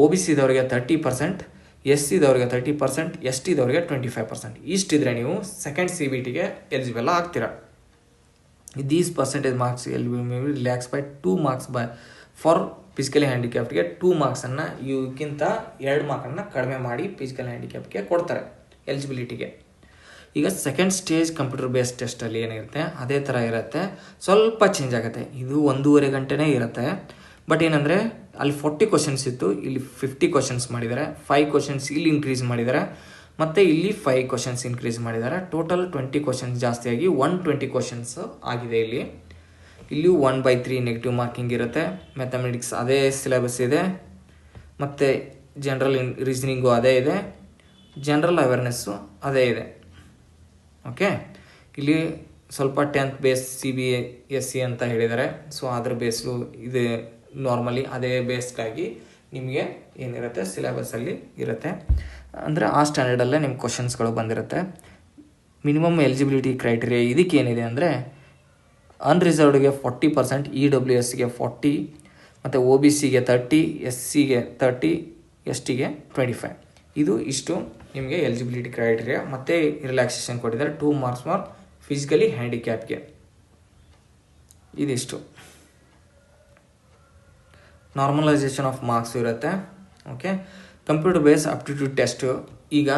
OBC ದವರಿಗೆ 30%, SC ದವರಿಗೆ 30%, ST ದವರಿಗೆ 25%. ಇಷ್ಟಿದ್ರೆ ನೀವು ಸೆಕೆಂಡ್ CBTಗೆ ಎಲಿಜಿಬಲ್ ಆಗ್ತೀರಾ. These percentage marks relax by 2 marks for physically ಹ್ಯಾಂಡಿಕ್ಯಾಪ್ಟ್ಗೆ 2 ಮಾರ್ಕ್ಸನ್ನು ಇವಕ್ಕಿಂತ 2 ಮಾರ್ಕನ್ನು ಕಡಿಮೆ ಮಾಡಿ ಫಿಸಿಕಲ್ ಹ್ಯಾಂಡಿಕ್ಯಾಪ್ಗೆ ಕೊಡ್ತಾರೆ ಎಲಿಜಿಬಿಲಿಟಿಗೆ. ಈಗ ಸೆಕೆಂಡ್ ಸ್ಟೇಜ್ ಕಂಪ್ಯೂಟರ್ ಬೇಸ್ಡ್ ಟೆಸ್ಟಲ್ಲಿ ಏನಿರುತ್ತೆ ಅದೇ ಥರ ಇರುತ್ತೆ, ಸ್ವಲ್ಪ ಚೇಂಜ್ ಆಗುತ್ತೆ. ಇದು 1.5 ಗಂಟೆನೇ ಇರುತ್ತೆ. ಬಟ್ ಏನಂದರೆ ಅಲ್ಲಿ 40 ಕ್ವಶನ್ಸ್ ಇತ್ತು, ಇಲ್ಲಿ 50 ಕ್ವಶನ್ಸ್ ಮಾಡಿದ್ದಾರೆ. 5 ಕ್ವಶನ್ಸ್ ಇಲ್ಲಿ ಇನ್ಕ್ರೀಸ್ ಮಾಡಿದ್ದಾರೆ, ಮತ್ತು ಇಲ್ಲಿ 5 ಕ್ವಶನ್ಸ್ ಇನ್ಕ್ರೀಸ್ ಮಾಡಿದ್ದಾರೆ. ಟೋಟಲ್ 20 ಕ್ವಶನ್ಸ್ ಜಾಸ್ತಿಯಾಗಿ 120 ಕ್ವಶನ್ಸ್ ಆಗಿದೆ. ಇಲ್ಲಿಯೂ 1/3 ನೆಗೆಟಿವ್ ಮಾರ್ಕಿಂಗ್ ಇರುತ್ತೆ. ಮ್ಯಾಥಮೆಟಿಕ್ಸ್ ಅದೇ ಸಿಲೆಬಸ್ ಇದೆ, ಮತ್ತು ಜನರಲ್ ರೀಸನಿಂಗು ಅದೇ ಇದೆ, ಜನರಲ್ ಅವೇರ್ನೆಸ್ಸು ಅದೇ ಇದೆ. ಓಕೆ, ಇಲ್ಲಿ ಸ್ವಲ್ಪ 10th ಬೇಸ್ CBSE ಅಂತ ಹೇಳಿದ್ದಾರೆ. ಸೊ ಅದ್ರ ಬೇಸು ಇದು ನಾರ್ಮಲಿ ಅದೇ ಬೇಸ್ಗಾಗಿ ನಿಮಗೆ ಏನಿರುತ್ತೆ ಸಿಲೆಬಸ್ಸಲ್ಲಿ ಇರುತ್ತೆ, ಅಂದರೆ ಆ ಸ್ಟ್ಯಾಂಡರ್ಡಲ್ಲೇ ನಿಮ್ಮ ಕ್ವಶನ್ಸ್ಗಳು ಬಂದಿರುತ್ತೆ. ಮಿನಿಮಮ್ ಎಲಿಜಿಬಿಲಿಟಿ ಕ್ರೈಟೀರಿಯಾ ಇದಕ್ಕೇನಿದೆ ಅಂದರೆ ಅನ್ರಿಸರ್ವ್ಡ್ಗೆ 40%, EWSಗೆ 40, ಮತ್ತು OBCಗೆ 30, SCಗೆ 30, STಗೆ 25. ಇಷ್ಟು ನಿಮಗೆ ಎಲಿಜಿಬಿಲಿಟಿ ಕ್ರೈಟೀರಿಯಾ. ಮತ್ತು ರಿಲ್ಯಾಕ್ಸೇಷನ್ ಕೊಟ್ಟಿದ್ದಾರೆ 2 ಮಾರ್ಕ್ಸ್ ಫಾರ್ ಫಿಸಿಕಲಿ ಹ್ಯಾಂಡಿಕ್ಯಾಪ್ಗೆ. ಇದಿಷ್ಟು ನಾರ್ಮಲೈಸೇಷನ್ ಆಫ್ ಮಾರ್ಕ್ಸ್ ಇರುತ್ತೆ. Okay, computer base aptitude test. ಈಗ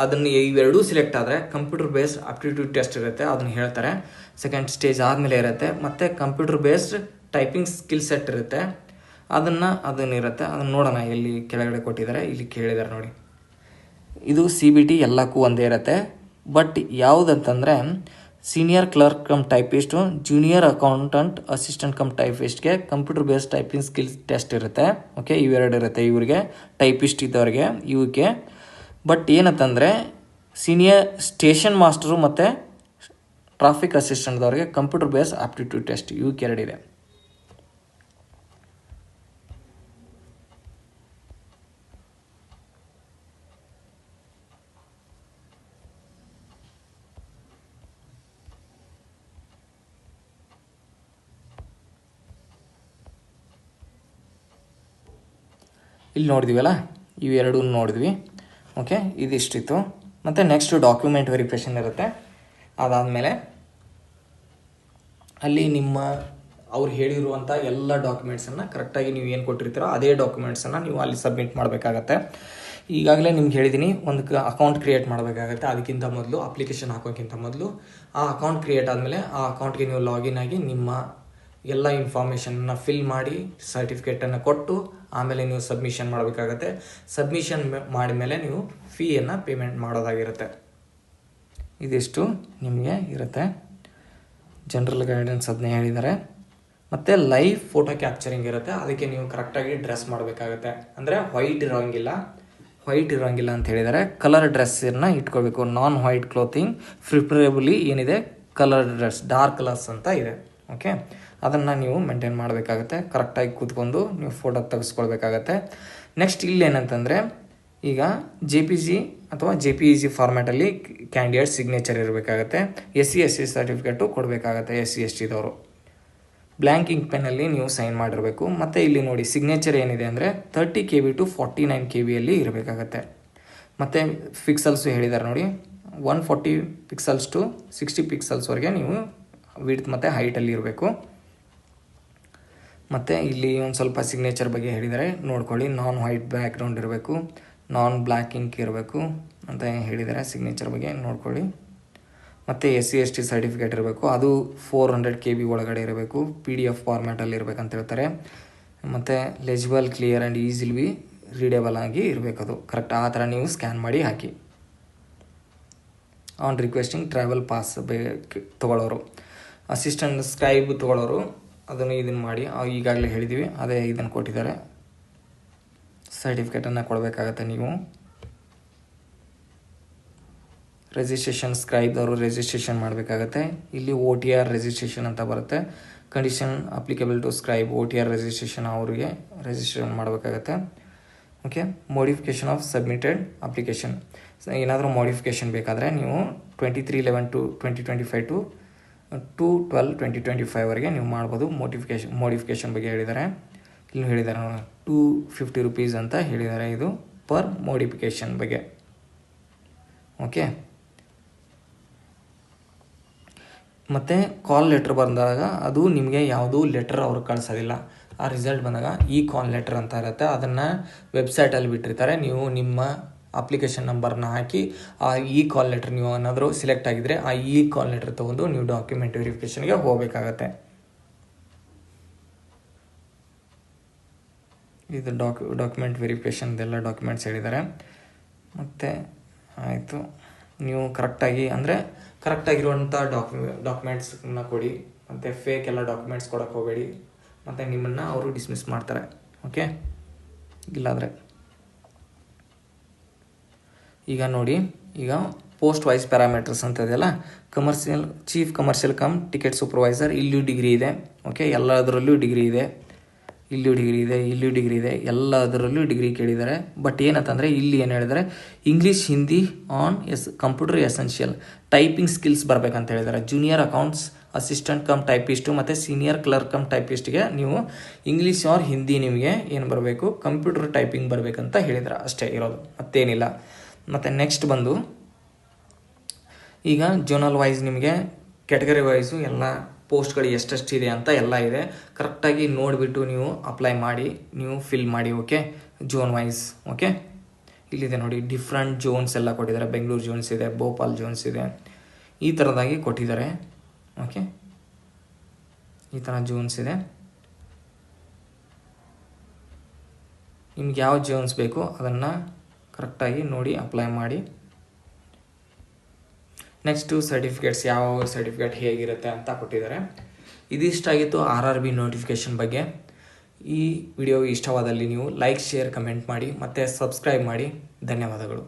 ಅದನ್ನು ಇವೆರಡೂ ಸಿಲೆಕ್ಟ್ ಆದರೆ ಕಂಪ್ಯೂಟರ್ ಬೇಸ್ಡ್ ಅಪ್ಟಿಟ್ಯೂಡ್ ಟೆಸ್ಟ್ ಇರುತ್ತೆ, ಅದನ್ನು ಹೇಳ್ತಾರೆ. ಸೆಕೆಂಡ್ ಸ್ಟೇಜ್ ಆದಮೇಲೆ ಇರುತ್ತೆ. ಮತ್ತು computer based typing skill set ಇರುತ್ತೆ, ಅದನ್ನಿರುತ್ತೆ. ಅದನ್ನು ನೋಡೋಣ, ಎಲ್ಲಿ ಕೆಳಗಡೆ ಕೊಟ್ಟಿದ್ದಾರೆ, ಇಲ್ಲಿ ಕೇಳಿದ್ದಾರೆ ನೋಡಿ. ಇದು CBT ಎಲ್ಲಕ್ಕೂ ಒಂದೇ ಇರುತ್ತೆ. ಬಟ್ ಯಾವುದಂತಂದರೆ senior clerk cum typist, junior accountant assistant cum ಟೈಪಿಸ್ಟ್ಗೆ computer based typing skills test ಇರುತ್ತೆ. ಓಕೆ, ಇವೆರಡು ಇರುತ್ತೆ ಇವರಿಗೆ, ಟೈಪಿಸ್ಟ್ ಇದ್ದವ್ರಿಗೆ ಇವಕ್ಕೆ. ಬಟ್ ಏನಂತಂದರೆ ಸೀನಿಯರ್ ಸ್ಟೇಷನ್ ಮಾಸ್ಟರು ಮತ್ತು ಟ್ರಾಫಿಕ್ ಅಸಿಸ್ಟೆಂಟ್ದವ್ರಿಗೆ ಕಂಪ್ಯೂಟರ್ ಬೇಸ್ಡ್ ಆಪ್ಟಿಟ್ಯೂಡ್ ಟೆಸ್ಟ್ ಇವಕ್ಕೆ ಎರಡಿದೆ. ಇಲ್ಲಿ ನೋಡಿದ್ವಲ್ಲ, ಇವೆರಡೂ ನೋಡಿದ್ವಿ. ಓಕೆ, ಇದಿಷ್ಟಿತ್ತು. ಮತ್ತು ನೆಕ್ಸ್ಟು ಡಾಕ್ಯುಮೆಂಟ್ ವೆರಿಫಿಕೇಷನ್ ಇರುತ್ತೆ. ಅದಾದಮೇಲೆ ಅಲ್ಲಿ ಅವ್ರು ಹೇಳಿರುವಂಥ ಎಲ್ಲ ಡಾಕ್ಯುಮೆಂಟ್ಸನ್ನು ಕರೆಕ್ಟಾಗಿ ನೀವು ಏನು ಕೊಟ್ಟಿರ್ತೀರೋ ಅದೇ ಡಾಕ್ಯುಮೆಂಟ್ಸನ್ನು ನೀವು ಅಲ್ಲಿ ಸಬ್ಮಿಟ್ ಮಾಡಬೇಕಾಗತ್ತೆ. ಈಗಾಗಲೇ ನಿಮ್ಗೆ ಹೇಳಿದ್ದೀನಿ, ಒಂದು ಅಕೌಂಟ್ ಕ್ರಿಯೇಟ್ ಮಾಡಬೇಕಾಗತ್ತೆ. ಅದಕ್ಕಿಂತ ಮೊದಲು, ಅಪ್ಲಿಕೇಶನ್ ಹಾಕೋಕ್ಕಿಂತ ಮೊದಲು ಆ ಅಕೌಂಟ್ ಕ್ರಿಯೇಟ್ ಆದಮೇಲೆ ಆ ಅಕೌಂಟ್ಗೆ ನೀವು ಲಾಗಿನ್ ಆಗಿ ನಿಮ್ಮ ಎಲ್ಲ ಇನ್ಫಾರ್ಮೇಷನ್ನ ಫಿಲ್ ಮಾಡಿ ಸರ್ಟಿಫಿಕೇಟನ್ನು ಕೊಟ್ಟು ಆಮೇಲೆ ನೀವು ಸಬ್ಮಿಷನ್ ಮಾಡಬೇಕಾಗತ್ತೆ. ಸಬ್ಮಿಷನ್ ಮಾಡಿದ ಮೇಲೆ ನೀವು ಫೀಯನ್ನು ಪೇಮೆಂಟ್ ಮಾಡೋದಾಗಿರುತ್ತೆ. ಇದಿಷ್ಟು ನಿಮಗೆ ಇರುತ್ತೆ. ಜನರಲ್ ಗೈಡೆನ್ಸ್ ಅದನ್ನೇ ಹೇಳಿದ್ದಾರೆ. ಮತ್ತು ಲೈವ್ ಫೋಟೋ ಕ್ಯಾಪ್ಚರಿಂಗ್ ಇರುತ್ತೆ, ಅದಕ್ಕೆ ನೀವು ಕರೆಕ್ಟಾಗಿ ಡ್ರೆಸ್ ಮಾಡಬೇಕಾಗತ್ತೆ. ಅಂದರೆ ವೈಟ್ ಇರೋಂಗಿಲ್ಲ ಅಂತ ಹೇಳಿದ್ದಾರೆ. ಕಲರ್ ಡ್ರೆಸ್ಸನ್ನು ಇಟ್ಕೊಳ್ಬೇಕು. ನಾನ್ ವೈಟ್ ಕ್ಲೋತಿಂಗ್ ಪ್ರಿಫರೇಬಲಿ ಏನಿದೆ ಕಲರ್ ಡ್ರೆಸ್, ಡಾರ್ಕ್ ಕಲರ್ಸ್ ಅಂತ ಇದೆ. ಓಕೆ, ಅದನ್ನು ನೀವು ಮೇಂಟೈನ್ ಮಾಡಬೇಕಾಗತ್ತೆ. ಕರೆಕ್ಟಾಗಿ ಕೂತ್ಕೊಂಡು ನೀವು ಫೋಟೋ ತೆಗೆಸ್ಕೊಳ್ಬೇಕಾಗತ್ತೆ. ನೆಕ್ಸ್ಟ್ ಇಲ್ಲೇನಂತಂದರೆ, ಈಗ JPG ಅಥವಾ JPEG ಫಾರ್ಮ್ಯಾಟಲ್ಲಿ ಕ್ಯಾಂಡಿಡೇಟ್ ಸಿಗ್ನೇಚರ್ ಇರಬೇಕಾಗತ್ತೆ. SC/ST ಸರ್ಟಿಫಿಕೇಟು ಕೊಡಬೇಕಾಗತ್ತೆ. SC/STದವರು ಬ್ಲ್ಯಾಂಕ್ ಇಂಕ್ ಪೆನ್ನಲ್ಲಿ ನೀವು ಸೈನ್ ಮಾಡಿರಬೇಕು. ಮತ್ತು ಇಲ್ಲಿ ನೋಡಿ ಸಿಗ್ನೇಚರ್ ಏನಿದೆ ಅಂದರೆ 30 KB to 49 KBಯಲ್ಲಿ ಇರಬೇಕಾಗತ್ತೆ. ಮತ್ತು ಪಿಕ್ಸಲ್ಸು ಹೇಳಿದ್ದಾರೆ ನೋಡಿ, 140 ಪಿಕ್ಸಲ್ಸ್ ಟು 60 ಪಿಕ್ಸಲ್ಸ್ವರೆಗೆ ನೀವು ವಿಡ್ತ್ ಮತ್ತು ಹೈಟಲ್ಲಿ ಇರಬೇಕು. ಮತ್ತು ಇಲ್ಲಿ ಒಂದು ಸ್ವಲ್ಪ ಸಿಗ್ನೇಚರ್ ಬಗ್ಗೆ ಹೇಳಿದ್ದಾರೆ, ನೋಡ್ಕೊಳ್ಳಿ. ನಾನ್ ವೈಟ್ ಬ್ಯಾಕ್ಗ್ರೌಂಡ್ ಇರಬೇಕು, ನಾನ್ ಬ್ಲ್ಯಾಕ್ ಇಂಕ್ ಇರಬೇಕು ಅಂತ ಹೇಳಿದ್ದಾರೆ. ಸಿಗ್ನೇಚರ್ ಬಗ್ಗೆ ನೋಡ್ಕೊಳ್ಳಿ. ಮತ್ತು SC/ST ಸರ್ಟಿಫಿಕೇಟ್ ಇರಬೇಕು, ಅದು 400 KB ಒಳಗಡೆ ಇರಬೇಕು. PDF ಫಾರ್ಮ್ಯಾಟಲ್ಲಿ ಇರಬೇಕಂತ ಹೇಳ್ತಾರೆ. ಮತ್ತು legible, clear and easily readable ಆಗಿ ಇರಬೇಕು. ಅದು ಕರೆಕ್ಟ್ ಆ ಥರ ನೀವು ಸ್ಕ್ಯಾನ್ ಮಾಡಿ ಹಾಕಿ. ಆನ್ ರಿಕ್ವೆಸ್ಟಿಂಗ್ ಟ್ರಾವೆಲ್ ಪಾಸ್ ತೊಗೊಳ್ಳೋರು, ಅಸಿಸ್ಟೆಂಟ್ ಸ್ಕ್ರೈಬ್ ತೊಗೊಳ್ಳೋರು ಇದನ್ನು ಮಾಡಿ. ಈಗಾಗಲೇ ಹೇಳಿದ್ದೀವಿ, ಅದೇ ಇದನ್ನು ಕೊಟ್ಟಿದ್ದಾರೆ. ಸರ್ಟಿಫಿಕೇಟನ್ನು ಕೊಡಬೇಕಾಗತ್ತೆ ನೀವು. ರಿಜಿಸ್ಟ್ರೇಷನ್ ಸ್ಕ್ರೈಬ್ದವರು ರಿಜಿಸ್ಟ್ರೇಷನ್ ಮಾಡಬೇಕಾಗತ್ತೆ. ಇಲ್ಲಿ OTR ರಿಜಿಸ್ಟ್ರೇಷನ್ ಅಂತ ಬರುತ್ತೆ. Condition applicable to scribe OTR registration ಅವರಿಗೆ ರಿಜಿಸ್ಟ್ರೇಷನ್ ಮಾಡಬೇಕಾಗತ್ತೆ. Okay. Modification of submitted application. ಏನಾದರೂ ಮೋಡಿಫಿಕೇಷನ್ ಬೇಕಾದರೆ ನೀವು 23/11/2025 ಟು 2/12/2025ವರೆಗೆ ನೀವು ಮಾಡ್ಬೋದು. ಮೋಡಿಫಿಕೇಷನ್ ಬಗ್ಗೆ ಹೇಳಿದ್ದಾರೆ. ಇಲ್ಲಿ ಹೇಳಿದ್ದಾರೆ ನೋಡಿ, 250 rupees ಅಂತ ಹೇಳಿದ್ದಾರೆ. ಇದು ಪರ್ ಮೋಡಿಫಿಕೇಷನ್ ಬಗ್ಗೆ. ಓಕೆ. ಮತ್ತು ಕಾಲ್ ಲೆಟ್ರ್ ಬಂದಾಗ ಅದು ನಿಮಗೆ ಯಾವುದೂ ಲೆಟರ್ ಅವ್ರು ಕಳಿಸೋದಿಲ್ಲ. ಆ ರಿಸಲ್ಟ್ ಬಂದಾಗ ಕಾಲ್ ಲೆಟರ್ ಅಂತ ಇರುತ್ತೆ. ಅದನ್ನು ವೆಬ್ಸೈಟಲ್ಲಿ ಬಿಟ್ಟಿರ್ತಾರೆ. ನೀವು ನಿಮ್ಮ ಅಪ್ಲಿಕೇಶನ್ ನಂಬರ್ನ ಹಾಕಿ ಆ ಕಾಲ್ ಲೆಟ್ರ್ ನೀವು ಏನಾದರೂ ಸಿಲೆಕ್ಟ್ ಆಗಿದ್ದರೆ ಆ ಕಾಲ್ ಲೆಟ್ರ್ ತೊಗೊಂಡು ನೀವು ಡಾಕ್ಯುಮೆಂಟ್ ವೆರಿಫಿಕೇಷನ್ಗೆ ಹೋಗಬೇಕಾಗತ್ತೆ. ಇದು ಡಾಕ್ಯುಮೆಂಟ್ ವೆರಿಫಿಕೇಷನ್ದೆಲ್ಲ ಡಾಕ್ಯುಮೆಂಟ್ಸ್ ಹೇಳಿದ್ದಾರೆ. ಮತ್ತು ಆಯಿತು, ನೀವು ಕರೆಕ್ಟಾಗಿರುವಂಥ ಡಾಕ್ಯುಮೆಂಟ್ಸನ್ನ ಕೊಡಿ. ಮತ್ತು ಫೇಕ್ ಎಲ್ಲ ಡಾಕ್ಯುಮೆಂಟ್ಸ್ ಕೊಡೋಕ್ಕೆ ಹೋಗಬೇಡಿ. ಮತ್ತು ನಿಮ್ಮನ್ನು ಅವರು ಡಿಸ್ಮಿಸ್ ಮಾಡ್ತಾರೆ. ಓಕೆ. ಇಲ್ಲಾದರೆ ಈಗ ನೋಡಿ, ಈಗ ಪೋಸ್ಟ್ ವೈಸ್ ಪ್ಯಾರಾಮೀಟರ್ಸ್ ಅಂತ ಇದೆಯಲ್ಲ, chief commercial come ticket supervisor, ಇಲ್ಲಿಯೂ ಡಿಗ್ರಿ ಇದೆ. ಓಕೆ. ಎಲ್ಲದರಲ್ಲೂ ಡಿಗ್ರಿ ಇದೆ. ಇಲ್ಲಿಯೂ ಡಿಗ್ರಿ ಇದೆ. ಎಲ್ಲದರಲ್ಲೂ ಡಿಗ್ರಿ ಕೇಳಿದ್ದಾರೆ. ಬಟ್ ಏನಂತಂದರೆ ಇಲ್ಲಿ ಏನು ಹೇಳಿದ್ದಾರೆ, English, Hindi on computer essential, typing skills ಬರಬೇಕಂತ ಹೇಳಿದ್ದಾರೆ. Junior accounts assistant come typist ಮತ್ತು ಸೀನಿಯರ್ ಕ್ಲರ್ಕ್ ಕಮ್ ಟೈಪಿಸ್ಟ್ಗೆ ನೀವು ಇಂಗ್ಲೀಷ್ ಆರ್ ಹಿಂದಿ ನಿಮಗೆ ಏನು ಬರಬೇಕು, ಕಂಪ್ಯೂಟರ್ ಟೈಪಿಂಗ್ ಬರಬೇಕಂತ ಹೇಳಿದ್ದಾರೆ. ಅಷ್ಟೇ ಇರೋದು, ಮತ್ತೇನಿಲ್ಲ. ಮತ್ತು ನೆಕ್ಸ್ಟ್ ಬಂದು ಈಗ ಜೋನಲ್ ವೈಸ್ ನಿಮಗೆ ಕ್ಯಾಟಗರಿ ವೈಸು ಎಲ್ಲ ಪೋಸ್ಟ್ಗಳು ಎಷ್ಟೆಷ್ಟಿದೆ ಅಂತ ಎಲ್ಲ ಇದೆ. ಕರೆಕ್ಟಾಗಿ ನೋಡಿಬಿಟ್ಟು ನೀವು ಅಪ್ಲೈ ಮಾಡಿ, ನೀವು ಫಿಲ್ ಮಾಡಿ. ಓಕೆ. Zone wise. ಓಕೆ. ಇಲ್ಲಿದೆ ನೋಡಿ, ಡಿಫ್ರೆಂಟ್ ಜೋನ್ಸ್ ಎಲ್ಲ ಕೊಟ್ಟಿದ್ದಾರೆ. ಬೆಂಗಳೂರು ಜೋನ್ಸ್ ಇದೆ, ಭೋಪಾಲ್ ಜೋನ್ಸ್ ಇದೆ, ಈ ಥರದಾಗಿ ಕೊಟ್ಟಿದ್ದಾರೆ. ಓಕೆ. ಈ ಥರ ಜೋನ್ಸ್ ಇದೆ. ನಿಮ್ಗೆ ಯಾವ ಜೋನ್ಸ್ ಬೇಕು ಅದನ್ನು ಕರೆಕ್ಟಾಗಿ ನೋಡಿ ಅಪ್ಲೈ ಮಾಡಿ. ನೆಕ್ಸ್ಟು ಸರ್ಟಿಫಿಕೇಟ್ಸ್, ಯಾವ ಸರ್ಟಿಫಿಕೇಟ್ ಹೇಗಿರುತ್ತೆ ಅಂತ ಕೊಟ್ಟಿದ್ದಾರೆ. ಇದಿಷ್ಟಾಗಿತ್ತು RRB ನೋಟಿಫಿಕೇಷನ್ ಬಗ್ಗೆ. ಈ ವಿಡಿಯೋ ಇಷ್ಟವಾದಲ್ಲಿ ನೀವು ಲೈಕ್, ಶೇರ್, ಕಮೆಂಟ್ ಮಾಡಿ ಮತ್ತು ಸಬ್ಸ್ಕ್ರೈಬ್ ಮಾಡಿ. ಧನ್ಯವಾದಗಳು.